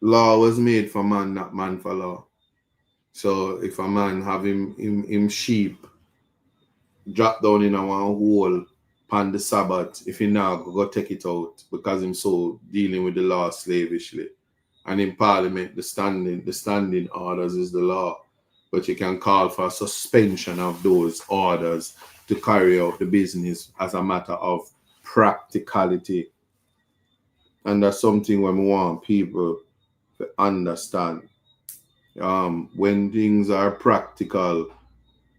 law was made for man, not man for law. So if a man have him sheep drop down in a one hole upon the Sabbath, if he now go take it out because him so dealing with the law slavishly. And in Parliament, the standing orders is the law. But you can call for a suspension of those orders to carry out the business as a matter of practicality. And that's something when we want people to understand. When things are practical,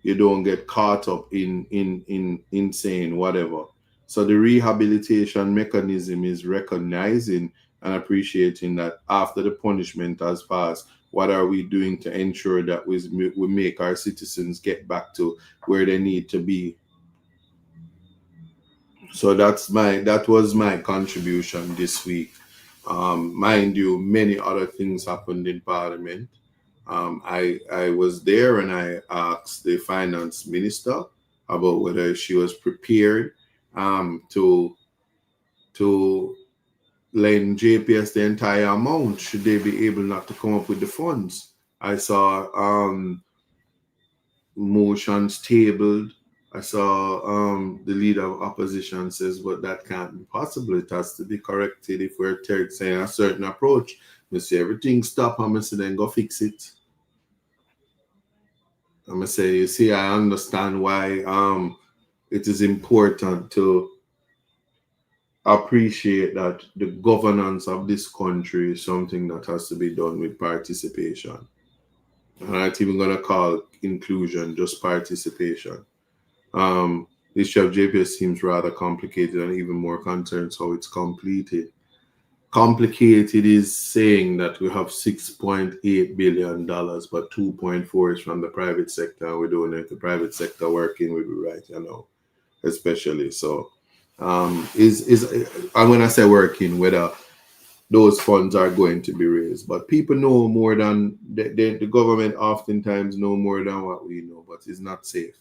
you don't get caught up in saying whatever. So the rehabilitation mechanism is recognizing and appreciating that after the punishment has passed, what are we doing to ensure that we make our citizens get back to where they need to be? So that was my contribution this week. Mind you, many other things happened in Parliament. I was there and I asked the finance minister about whether she was prepared to lend JPS the entire amount should they be able not to come up with the funds. I saw motions tabled. I saw the leader of opposition says, but that can't be possible. It has to be corrected if we're saying a certain approach. We say everything stop, I'm going to say then go fix it. I'm going to say, you see, I understand why it is important to appreciate that the governance of this country is something that has to be done with participation. I'm not even going to call inclusion, just participation. The issue of JPS seems rather complicated, and even more concerns how it's completed. Complicated is saying that we have $6.8 billion, but 2.4 is from the private sector, and we don't have the private sector working with it right, especially. So, I'm going to say working, whether those funds are going to be raised. But people know more than the government oftentimes know more than what we know, but it's not safe.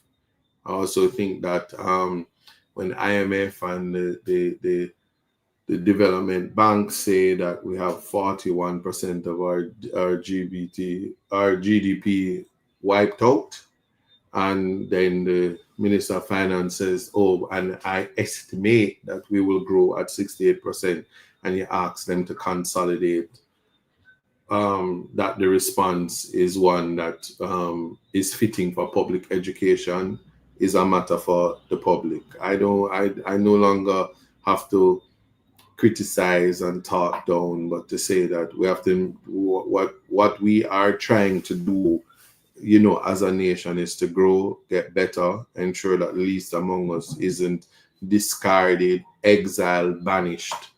I also think that when IMF and the development banks say that we have 41% of our GDP wiped out, and then the Minister of Finance says, oh, and I estimate that we will grow at 68%, and you ask them to consolidate, that the response is one that is fitting for public education, is a matter for the public. I no longer have to criticize and talk down, but to say that we have to, what we are trying to do, as a nation, is to grow, get better, ensure that the least among us isn't discarded, exiled, banished,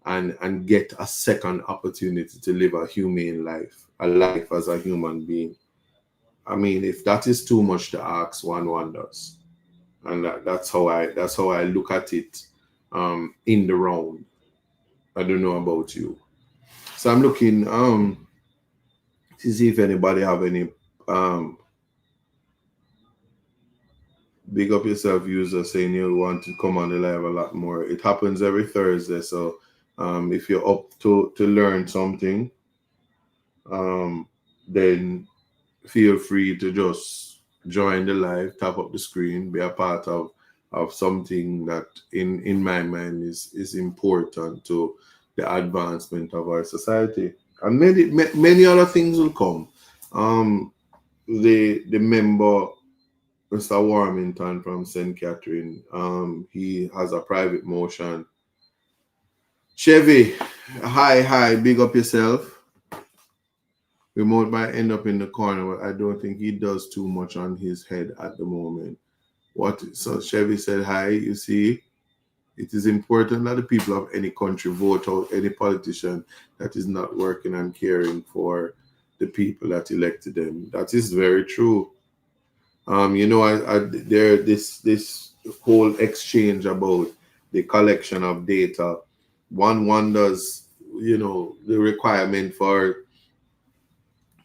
and get a second opportunity to live a humane life, a life as a human being. I mean, if that is too much to ask, one wonders. And that's how I look at it in the round. I don't know about you. So I'm looking to see if anybody have any big up yourself user saying you want to come on the live a lot more. It happens every Thursday, so if you're up to learn something, then feel free to just join the live, tap up the screen, be a part of something that in my mind is important to the advancement of our society. And many other things will come. The member Mr. Warmington from St. Catherine. He has a private motion. Chevy, hi, big up yourself. Remote might end up in the corner, but I don't think he does too much on his head at the moment. So Chevy said hi, you see. It is important that the people of any country vote out any politician that is not working and caring for the people that elected them. That is very true. There this whole exchange about the collection of data. One wonders, the requirement for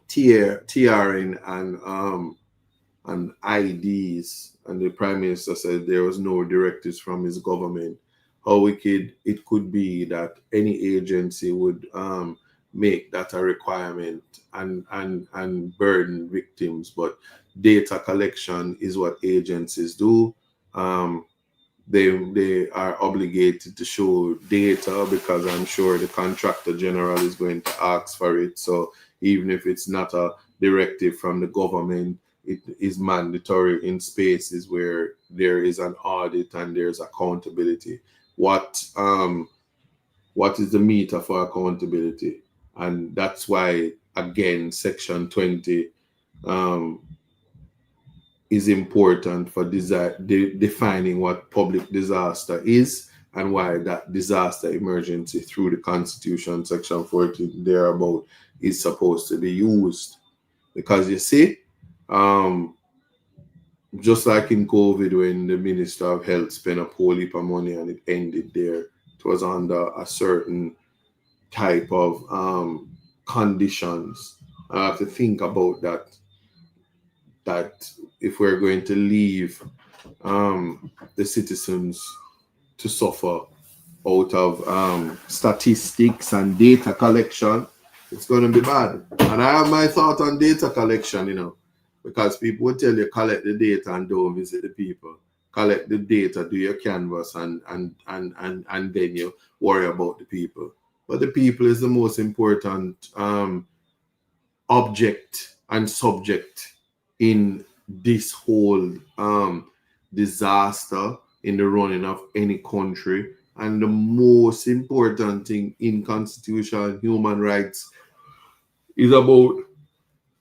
TRing and IDs, and the Prime Minister said there was no directives from his government. How wicked it could be that any agency would make that a requirement and burden victims, but data collection is what agencies do. Um, they are obligated to show data because I'm sure the contractor general is going to ask for it. So even if it's not a directive from the government, it is mandatory in spaces where there is an audit and there's accountability. What is the meter for accountability? And that's why, again, section 20 um, is important for defining what public disaster is and why that disaster emergency through the Constitution, section 14, thereabout, is supposed to be used. Because you see, um, just like in COVID, when the Minister of Health spent a whole heap of money and it ended there, it was under a certain type of conditions. I have to think about that if we're going to leave the citizens to suffer out of statistics and data collection, it's going to be bad. And I have my thought on data collection, because people will tell you collect the data and don't visit the people. Collect the data, do your canvas, and then you worry about the people. But the people is the most important object and subject in this whole disaster in the running of any country. And the most important thing in constitution human rights is about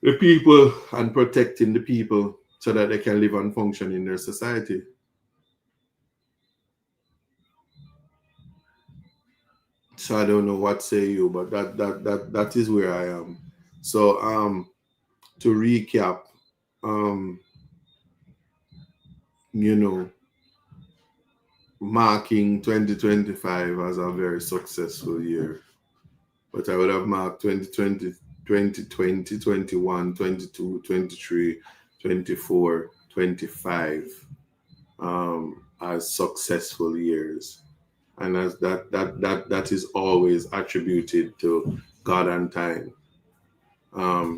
the people and protecting the people so that they can live and function in their society. So I don't know what say you, but that is where I am. So to recap, um you know marking 2025 as a very successful year. But I would have marked 2020, 2020, 21, 22, 23, 24, 25 as successful years. And as that is always attributed to God and time.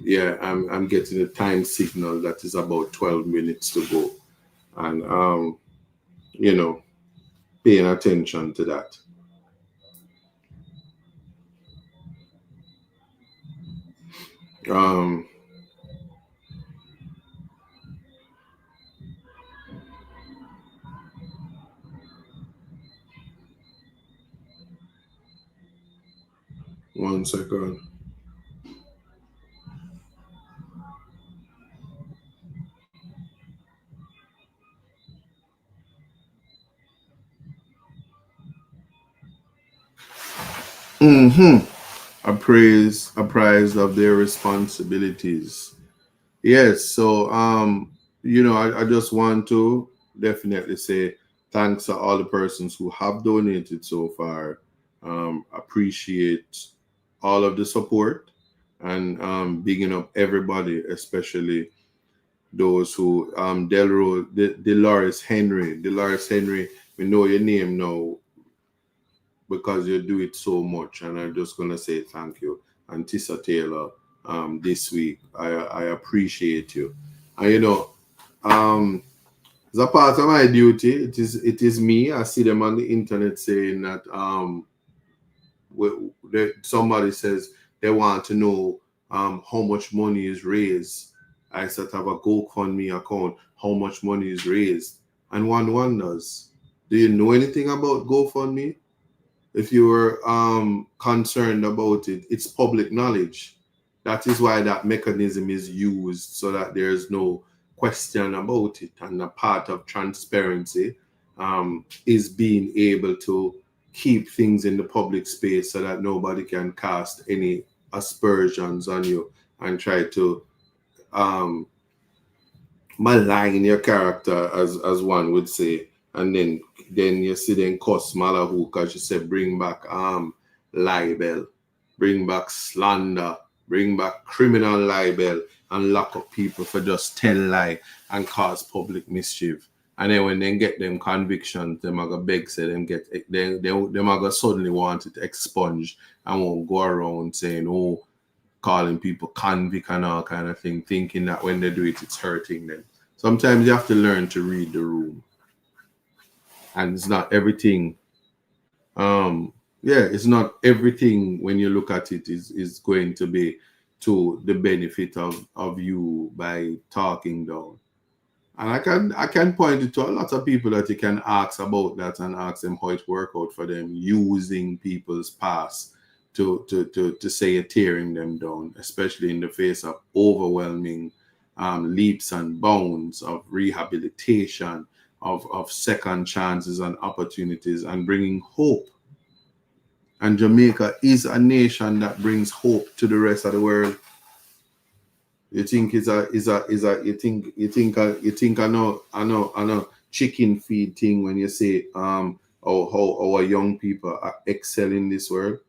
Yeah, I'm getting a time signal that is about 12 minutes to go. And you know, paying attention to that. Um, 1 second. Mm-hmm. Apprised of their responsibilities. Yes, so I just want to definitely say thanks to all the persons who have donated so far. Appreciate all of the support and bigging up everybody, especially those who Dolores Henry, we know your name now because you do it so much, and I'm just gonna say thank you. And Tissa Taylor, this week, I appreciate you. And um, as a part of my duty, it is me. I see them on the internet saying that somebody says they want to know how much money is raised I set up a GoFundMe account, how much money is raised. And one wonders, do you know anything about GoFundMe? If you were concerned about it, it's public knowledge. That is why that mechanism is used, so that there's no question about it. And a part of transparency is being able to keep things in the public space so that nobody can cast any aspersions on you and try to um, malign your character, as one would say. And then you see then cuss Malahu because you said bring back libel, bring back slander, bring back criminal libel, and lock up people for just tell lie and cause public mischief. And then when they get them convictions, them are gonna beg say them get them are gonna suddenly want it expunged and won't go around saying, oh, calling people convict and all kind of thing, thinking that when they do it, it's hurting them. Sometimes you have to learn to read the room. And it's not everything. It's not everything when you look at it is going to be to the benefit of you by talking down. And I can point it to a lot of people that you can ask about that and ask them how it worked out for them using people's past to say you're tearing them down, especially in the face of overwhelming leaps and bounds of rehabilitation, of second chances and opportunities, and bringing hope. And Jamaica is a nation that brings hope to the rest of the world. You think I know chicken feed thing when you say how our young people excel in this world.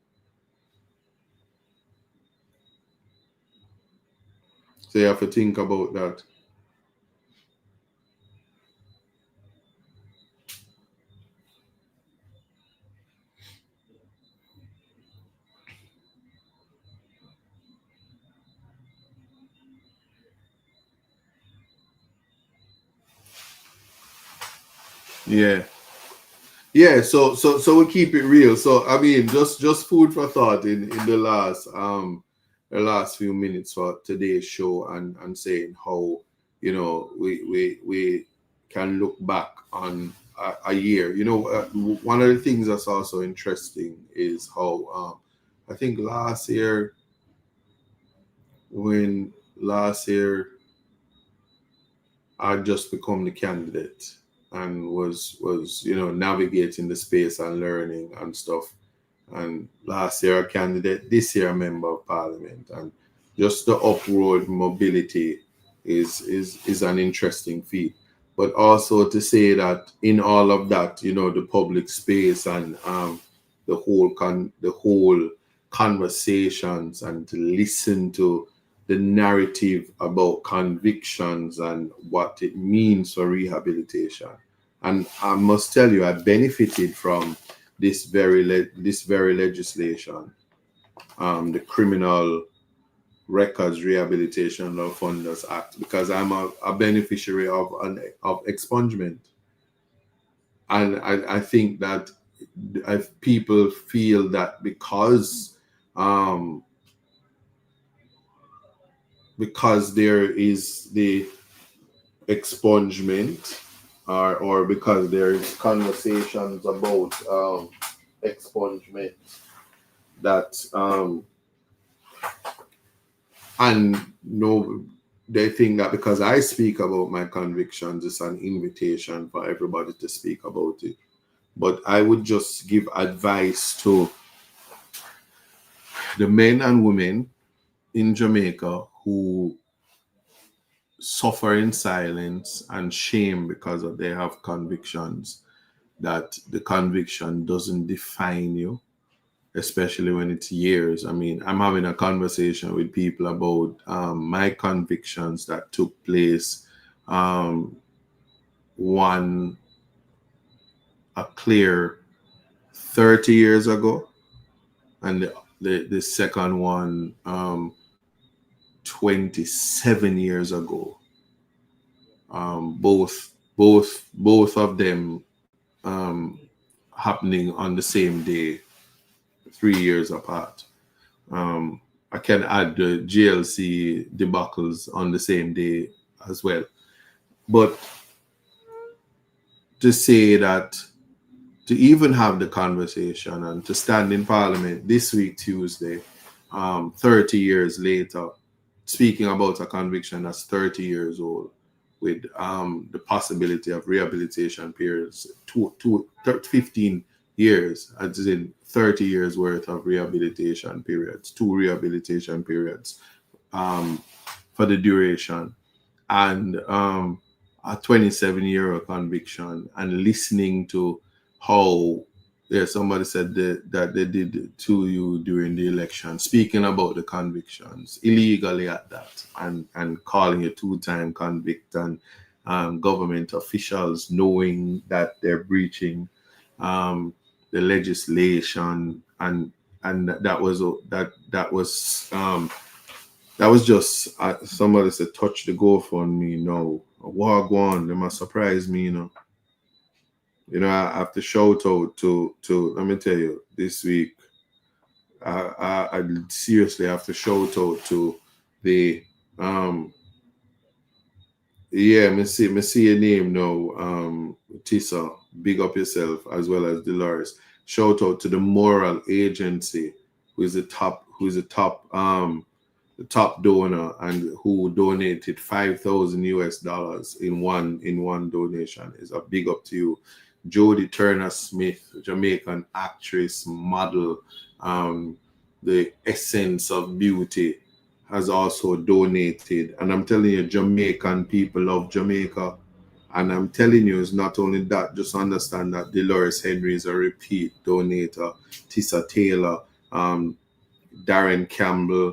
So you have to think about that. Yeah. Yeah, so we keep it real. So I mean, just food for thought in the last few minutes for today's show, and saying how we can look back on a year. One of the things that's also interesting is how I think last year I just become the candidate and was navigating the space and learning and stuff. And last year a candidate, this year a member of parliament, and just the upward mobility is an interesting feat. But also to say that in all of that, the public space and the whole conversations, and to listen to the narrative about convictions and what it means for rehabilitation. And I must tell you, I benefited from this very legislation, the Criminal Records Rehabilitation of Funders Act, because I'm a beneficiary of expungement. And I think that if people feel that because there is the expungement, or because there is conversations about expungement, that and no, they think that because I speak about my convictions, it's an invitation for everybody to speak about it. But I would just give advice to the men and women in Jamaica who suffer in silence and shame because they have convictions, that the conviction doesn't define you, especially when it's years. I mean, I'm having a conversation with people about my convictions that took place, one a clear 30 years ago, and the second one 27 years ago. Both of them happening on the same day, 3 years apart. I can add the GLC debacles on the same day as well. But to say that, to even have the conversation and to stand in Parliament this week, Tuesday, 30 years later, speaking about a conviction that's 30 years old, with the possibility of rehabilitation periods, 15 years, as in 30 years worth of rehabilitation periods, 2 rehabilitation periods for the duration, and a 27-year conviction, and listening to how, yeah, somebody said that they did to you during the election, speaking about the convictions illegally at that, and calling a 2-time convict, and government officials knowing that they're breaching the legislation, and that was just somebody said touch the GoFundMe. No, war go on. They must surprise me, I have to shout out to let me tell you, this week I seriously have to shout out to the me see your name now, Tissa, big up yourself, as well as Dolores. Shout out to the Moral Agency, who is the top donor, and who donated $5,000 in one donation. Is a big up to you. Jodie Turner Smith, Jamaican actress, model, the essence of beauty, has also donated. And I'm telling you, Jamaican people love Jamaica. And I'm telling you, it's not only that, just understand that Dolores Henry is a repeat donator, Tissa Taylor, Darren Campbell,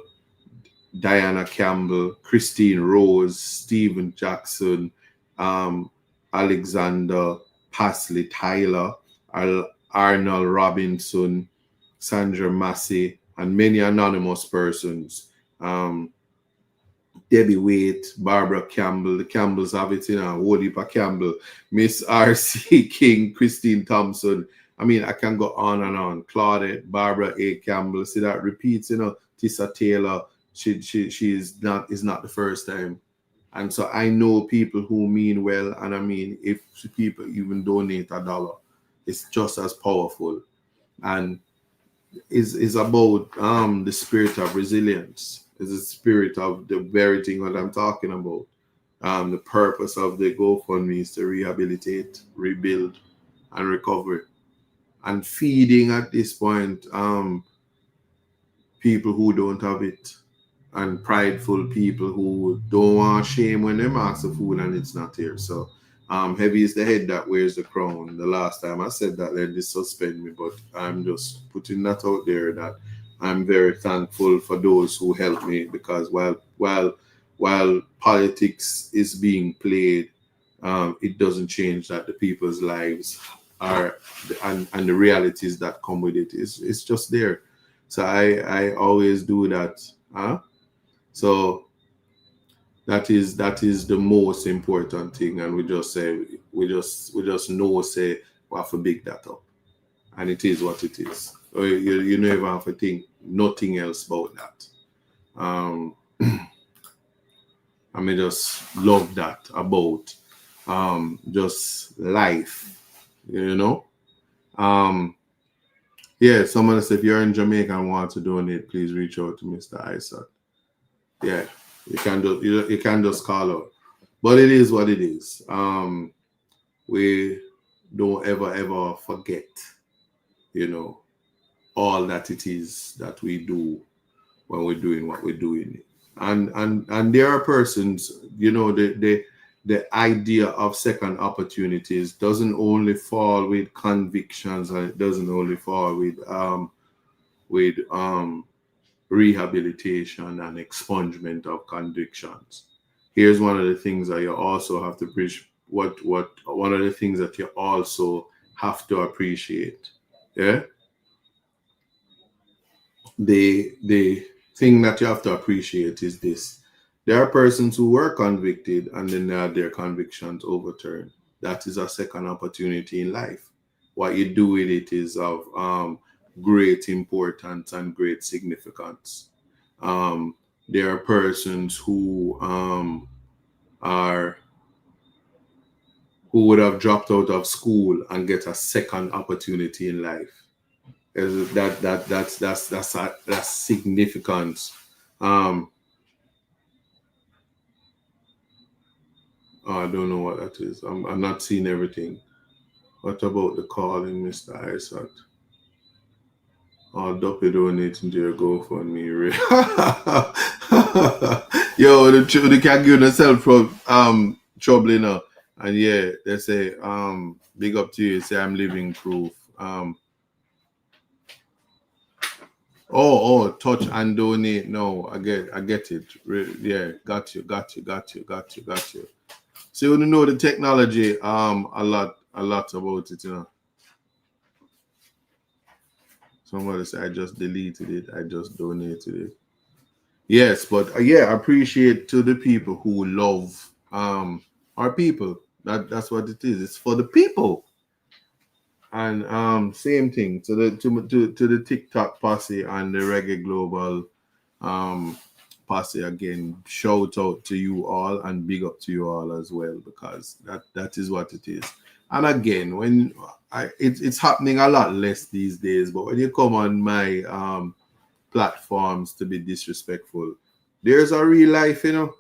Diana Campbell, Christine Rose, Stephen Jackson, Alexander Pasley Tyler, Arnold Robinson, Sandra Massey, and many anonymous persons. Debbie Waite, Barbara Campbell, the Campbells have it, Wodipa Campbell, Miss R.C. King, Christine Thompson. I mean, I can go on and on. Claudette, Barbara A. Campbell. See that repeats, Tissa Taylor. She's not the first time. And so I know people who mean well, and I mean, if people even donate $1, it's just as powerful. And is about the spirit of resilience. It's the spirit of the very thing that I'm talking about. The purpose of the GoFundMe is to rehabilitate, rebuild, and recover. And feeding at this point people who don't have it, and prideful people who don't want shame when they ask for food and it's not here. So heavy is the head that wears the crown. The last time I said that, let this suspend me, but I'm just putting that out there, that I'm very thankful for those who helped me, because while politics is being played, it doesn't change that the people's lives are, and the realities that come with it is just there. So I always do that. So that is the most important thing, and we just know, say, we have to big that up, and it is what it is. You never have to think nothing else about that. I mean, just love that about just life, Yeah, someone said, if you're in Jamaica and want to donate, please reach out to Mr. Isaac. Yeah, you can just call out. But it is what it is. We don't ever forget, all that it is that we do when we're doing what we're doing. And there are persons, the idea of second opportunities doesn't only fall with convictions, and it doesn't only fall with rehabilitation and expungement of convictions. Here's one of the things that you also have to appreciate. One of the things that you also have to appreciate. Yeah. The thing that you have to appreciate is this. There are persons who were convicted and then they had their convictions overturned. That is a second opportunity in life. What you do with it is of great importance and great significance. There are persons who are who would have dropped out of school and get a second opportunity in life. That's significant. Um, I don't know what that is. I'm not seeing everything. What about the calling, Mr. Isaac? Oh, Duppy donating to your GoFundMe. Yo, they can't give themselves trouble, you know. And yeah, they say, big up to you. Say I'm living proof. Touch and donate. No, I get it. Yeah, got you. So you know the technology, a lot about it, you know. Somebody said I just deleted it, I just donated it. Yes, but yeah, I appreciate to the people who love our people. That's what it is. It's for the people. And same thing to the TikTok posse and the Reggae Global posse again. Shout out to you all and big up to you all as well, because that is what it is. And again, when it's happening a lot less these days, but when you come on my platforms to be disrespectful, there's a real life, you know.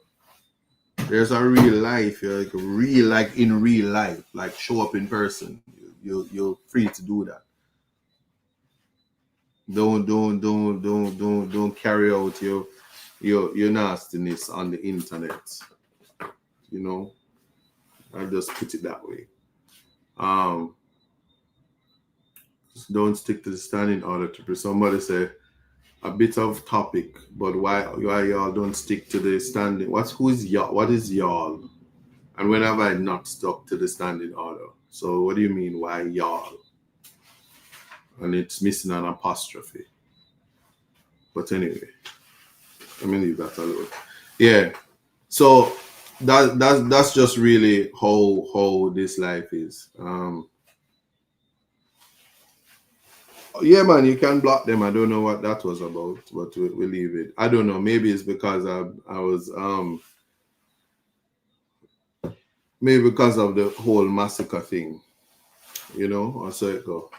There's a real life, like in real life, like show up in person. You're free to do that. Don't carry out your nastiness on the internet. You know, I just put it that way. Just don't stick to the standing order. To somebody say a bit of topic, but why y'all don't stick to the standing? Who is y'all? What is y'all? And when have I not stuck to the standing order? So what do you mean, why y'all? And it's missing an apostrophe. But anyway, let me leave that alone. Yeah. So that's just really how this life is. Yeah, man, you can block them. I don't know what that was about, but we leave it. I don't know. Maybe it's because I was maybe because of the whole massacre thing, you know, or so it go.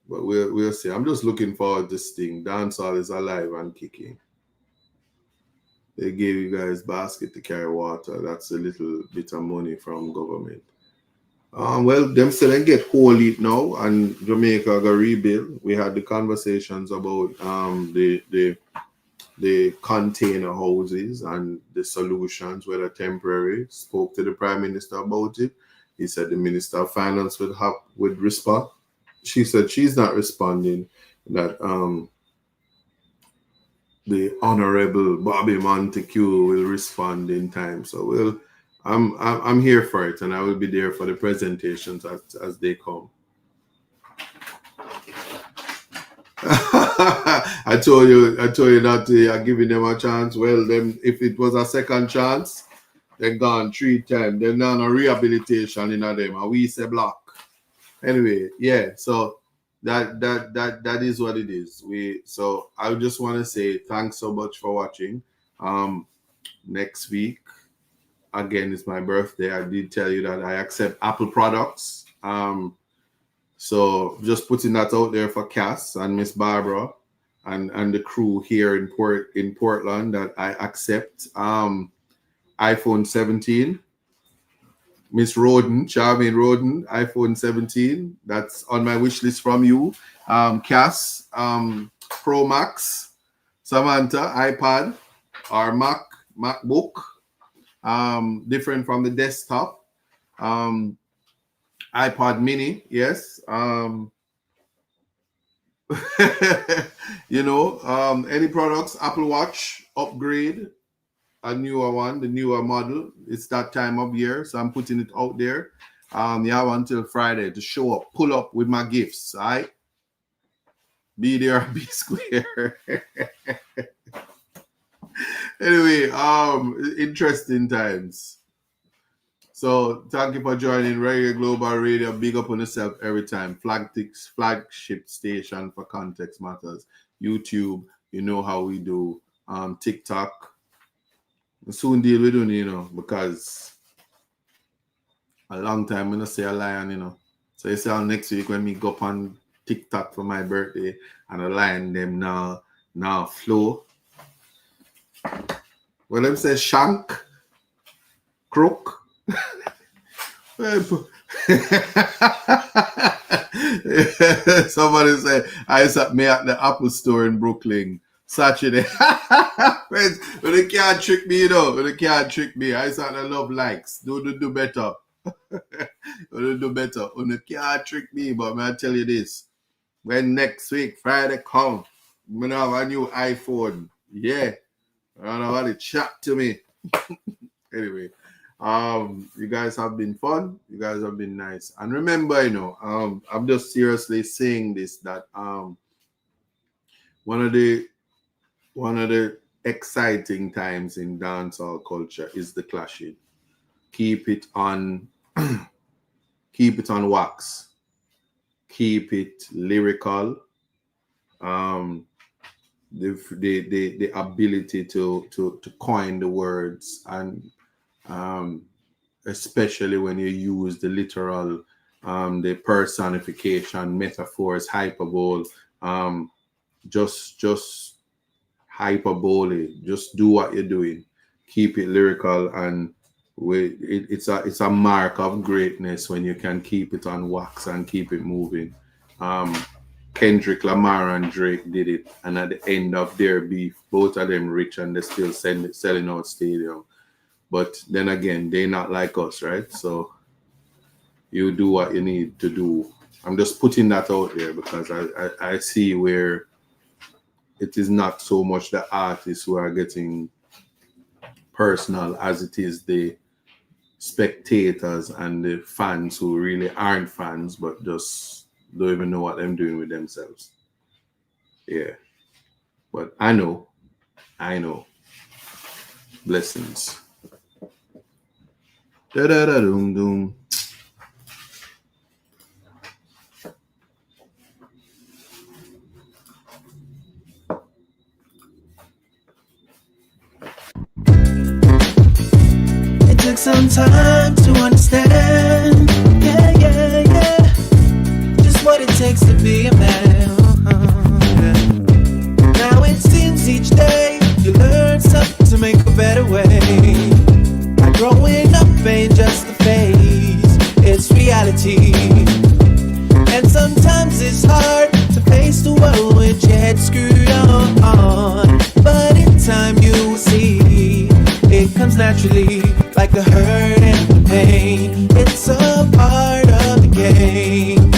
But we'll see. I'm just looking forward to this thing. Dancehall is alive and kicking. They gave you guys basket to carry water. That's a little bit of money from government. Well, them still they get whole heap now, and Jamaica got rebuild. We had the conversations about the container houses and the solutions, whether temporary. Spoke to the Prime Minister about it. He said the Minister of Finance would respond. She said she's not responding. That the Honorable Bobby Montague will respond in time. So I'm here for it, and I will be there for the presentations as they come. I told you that I'm giving them a chance. Well, then if it was a second chance, they're gone 3 times. They're not a rehabilitation in them. And we say block. Anyway, yeah. So that is what it is. So I just want to say thanks so much for watching. Next week again is my birthday. I did tell you that I accept Apple products. So just putting that out there for Cass and Miss Barbara and the crew here in Portland that I accept iPhone 17. Miss Roden, Charmaine Roden, iPhone 17. That's on my wish list from you. Cass, Pro Max, Samantha, iPad or MacBook, different from the desktop. iPod mini, yes. Any products, Apple Watch, upgrade, a newer one, the newer model. It's that time of year, so I'm putting it out there. You have until Friday to show up, pull up with my gifts, all right? Be there, be square. Anyway, interesting times. So thank you for joining Reggae Global Radio. Big up on yourself every time. Flagship station for Context Matters. YouTube, you know how we do. TikTok. I soon deal with you, because a long time I'm gonna say a lion. So you see how next week when we go up on TikTok for my birthday and a lion them now flow. Well, them say shank, crook. Somebody say I saw me at the Apple store in Brooklyn Saturday. But they can't trick me, But they can't trick me. I saw the love likes. Do better. Do better. You can't trick me, but I tell you this. When next week, Friday come, I'm gonna have a new iPhone. Yeah. I don't know how to chat to me. Anyway. You guys have been fun. You guys have been nice. And remember, I'm just seriously saying this, that one of the exciting times in dancehall culture is the clashing. Keep it on wax. Keep it lyrical. The ability to coin the words, and especially when you use the literal, the personification, metaphors, hyperbole, just hyperbole. Just do what you're doing. Keep it lyrical, and it's a mark of greatness when you can keep it on wax and keep it moving. Kendrick Lamar and Drake did it, and at the end of their beef, both of them rich and they still selling out stadium. But then again, they're not like us, right? So you do what you need to do. I'm just putting that out there because I see where it is not so much the artists who are getting personal as it is the spectators and the fans who really aren't fans but just don't even know what they're doing with themselves. Yeah. But I know. Blessings. Da-da-da-doom-doom. It took some time to understand, yeah, just what it takes to be a man. Now it seems each day you learn something to make a better way. Growing up ain't just a phase, it's reality. And sometimes it's hard to face the world with your head screwed on. But in time you will see, it comes naturally, like the hurt and the pain. It's a part of the game.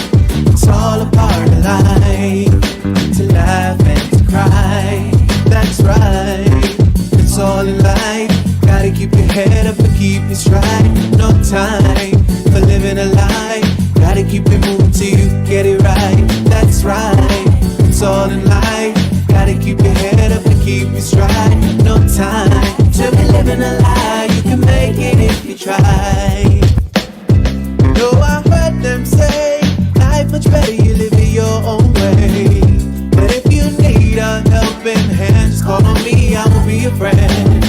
It's all a part of life, to laugh and to cry. That's right, it's all in life. Gotta keep your head up and keep it stride. No time for living a lie. Gotta keep it moving till you get it right. That's right, it's all in life. Gotta keep your head up and keep it stride. No time to be living a lie. You can make it if you try. You know I heard them say, life much better you live it your own way. But if you need a helping hand, just call on me, I will be your friend.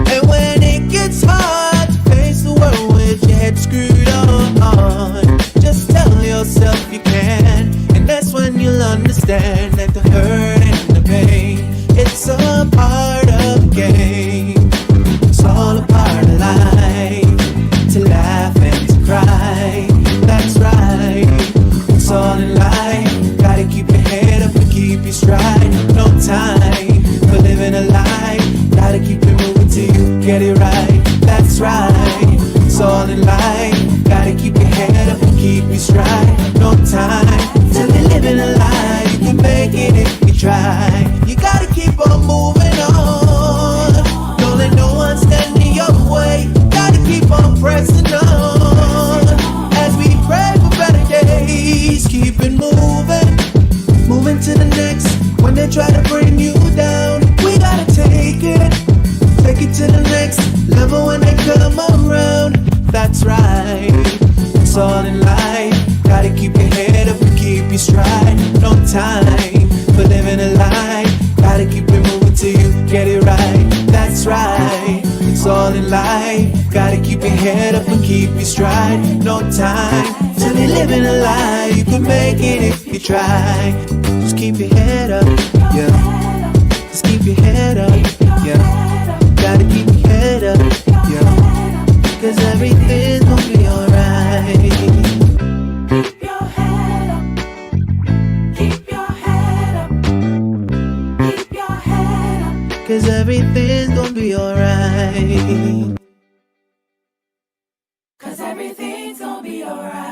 And when it gets hard to face the world with your head screwed on, just tell yourself you can. And that's when you'll understand that the hurt and the pain, it's a part of the game. It's all a part of life, to laugh and to cry. That's right, it's all in life. Gotta keep your head up and keep your stride. No time for living a lie. Gotta keep it moving till you get it right. That's right, it's all in life. Gotta keep your head up and keep your stride. No time to be living a lie. You can make it if you try. You gotta keep on moving on. Don't let no one stand in your way. Gotta keep on pressing on. As we pray for better days, keep it moving to the next. When they try to bring you down, we gotta take it to the next level when they come around. That's right, it's all in life. Gotta keep your head up and keep your stride. No time for living a lie. Gotta keep it moving till you get all in life. Gotta keep your head up and keep your stride. No time to be living a lie. You can make it if you try. Just keep your head up, yeah. Just keep your head up, yeah. Gotta keep your head up, yeah. Cause everything's gonna be alright. Keep your head up. Keep your head up. Keep your head up. Cause everything's gonna be alright. Cause everything's gonna be alright.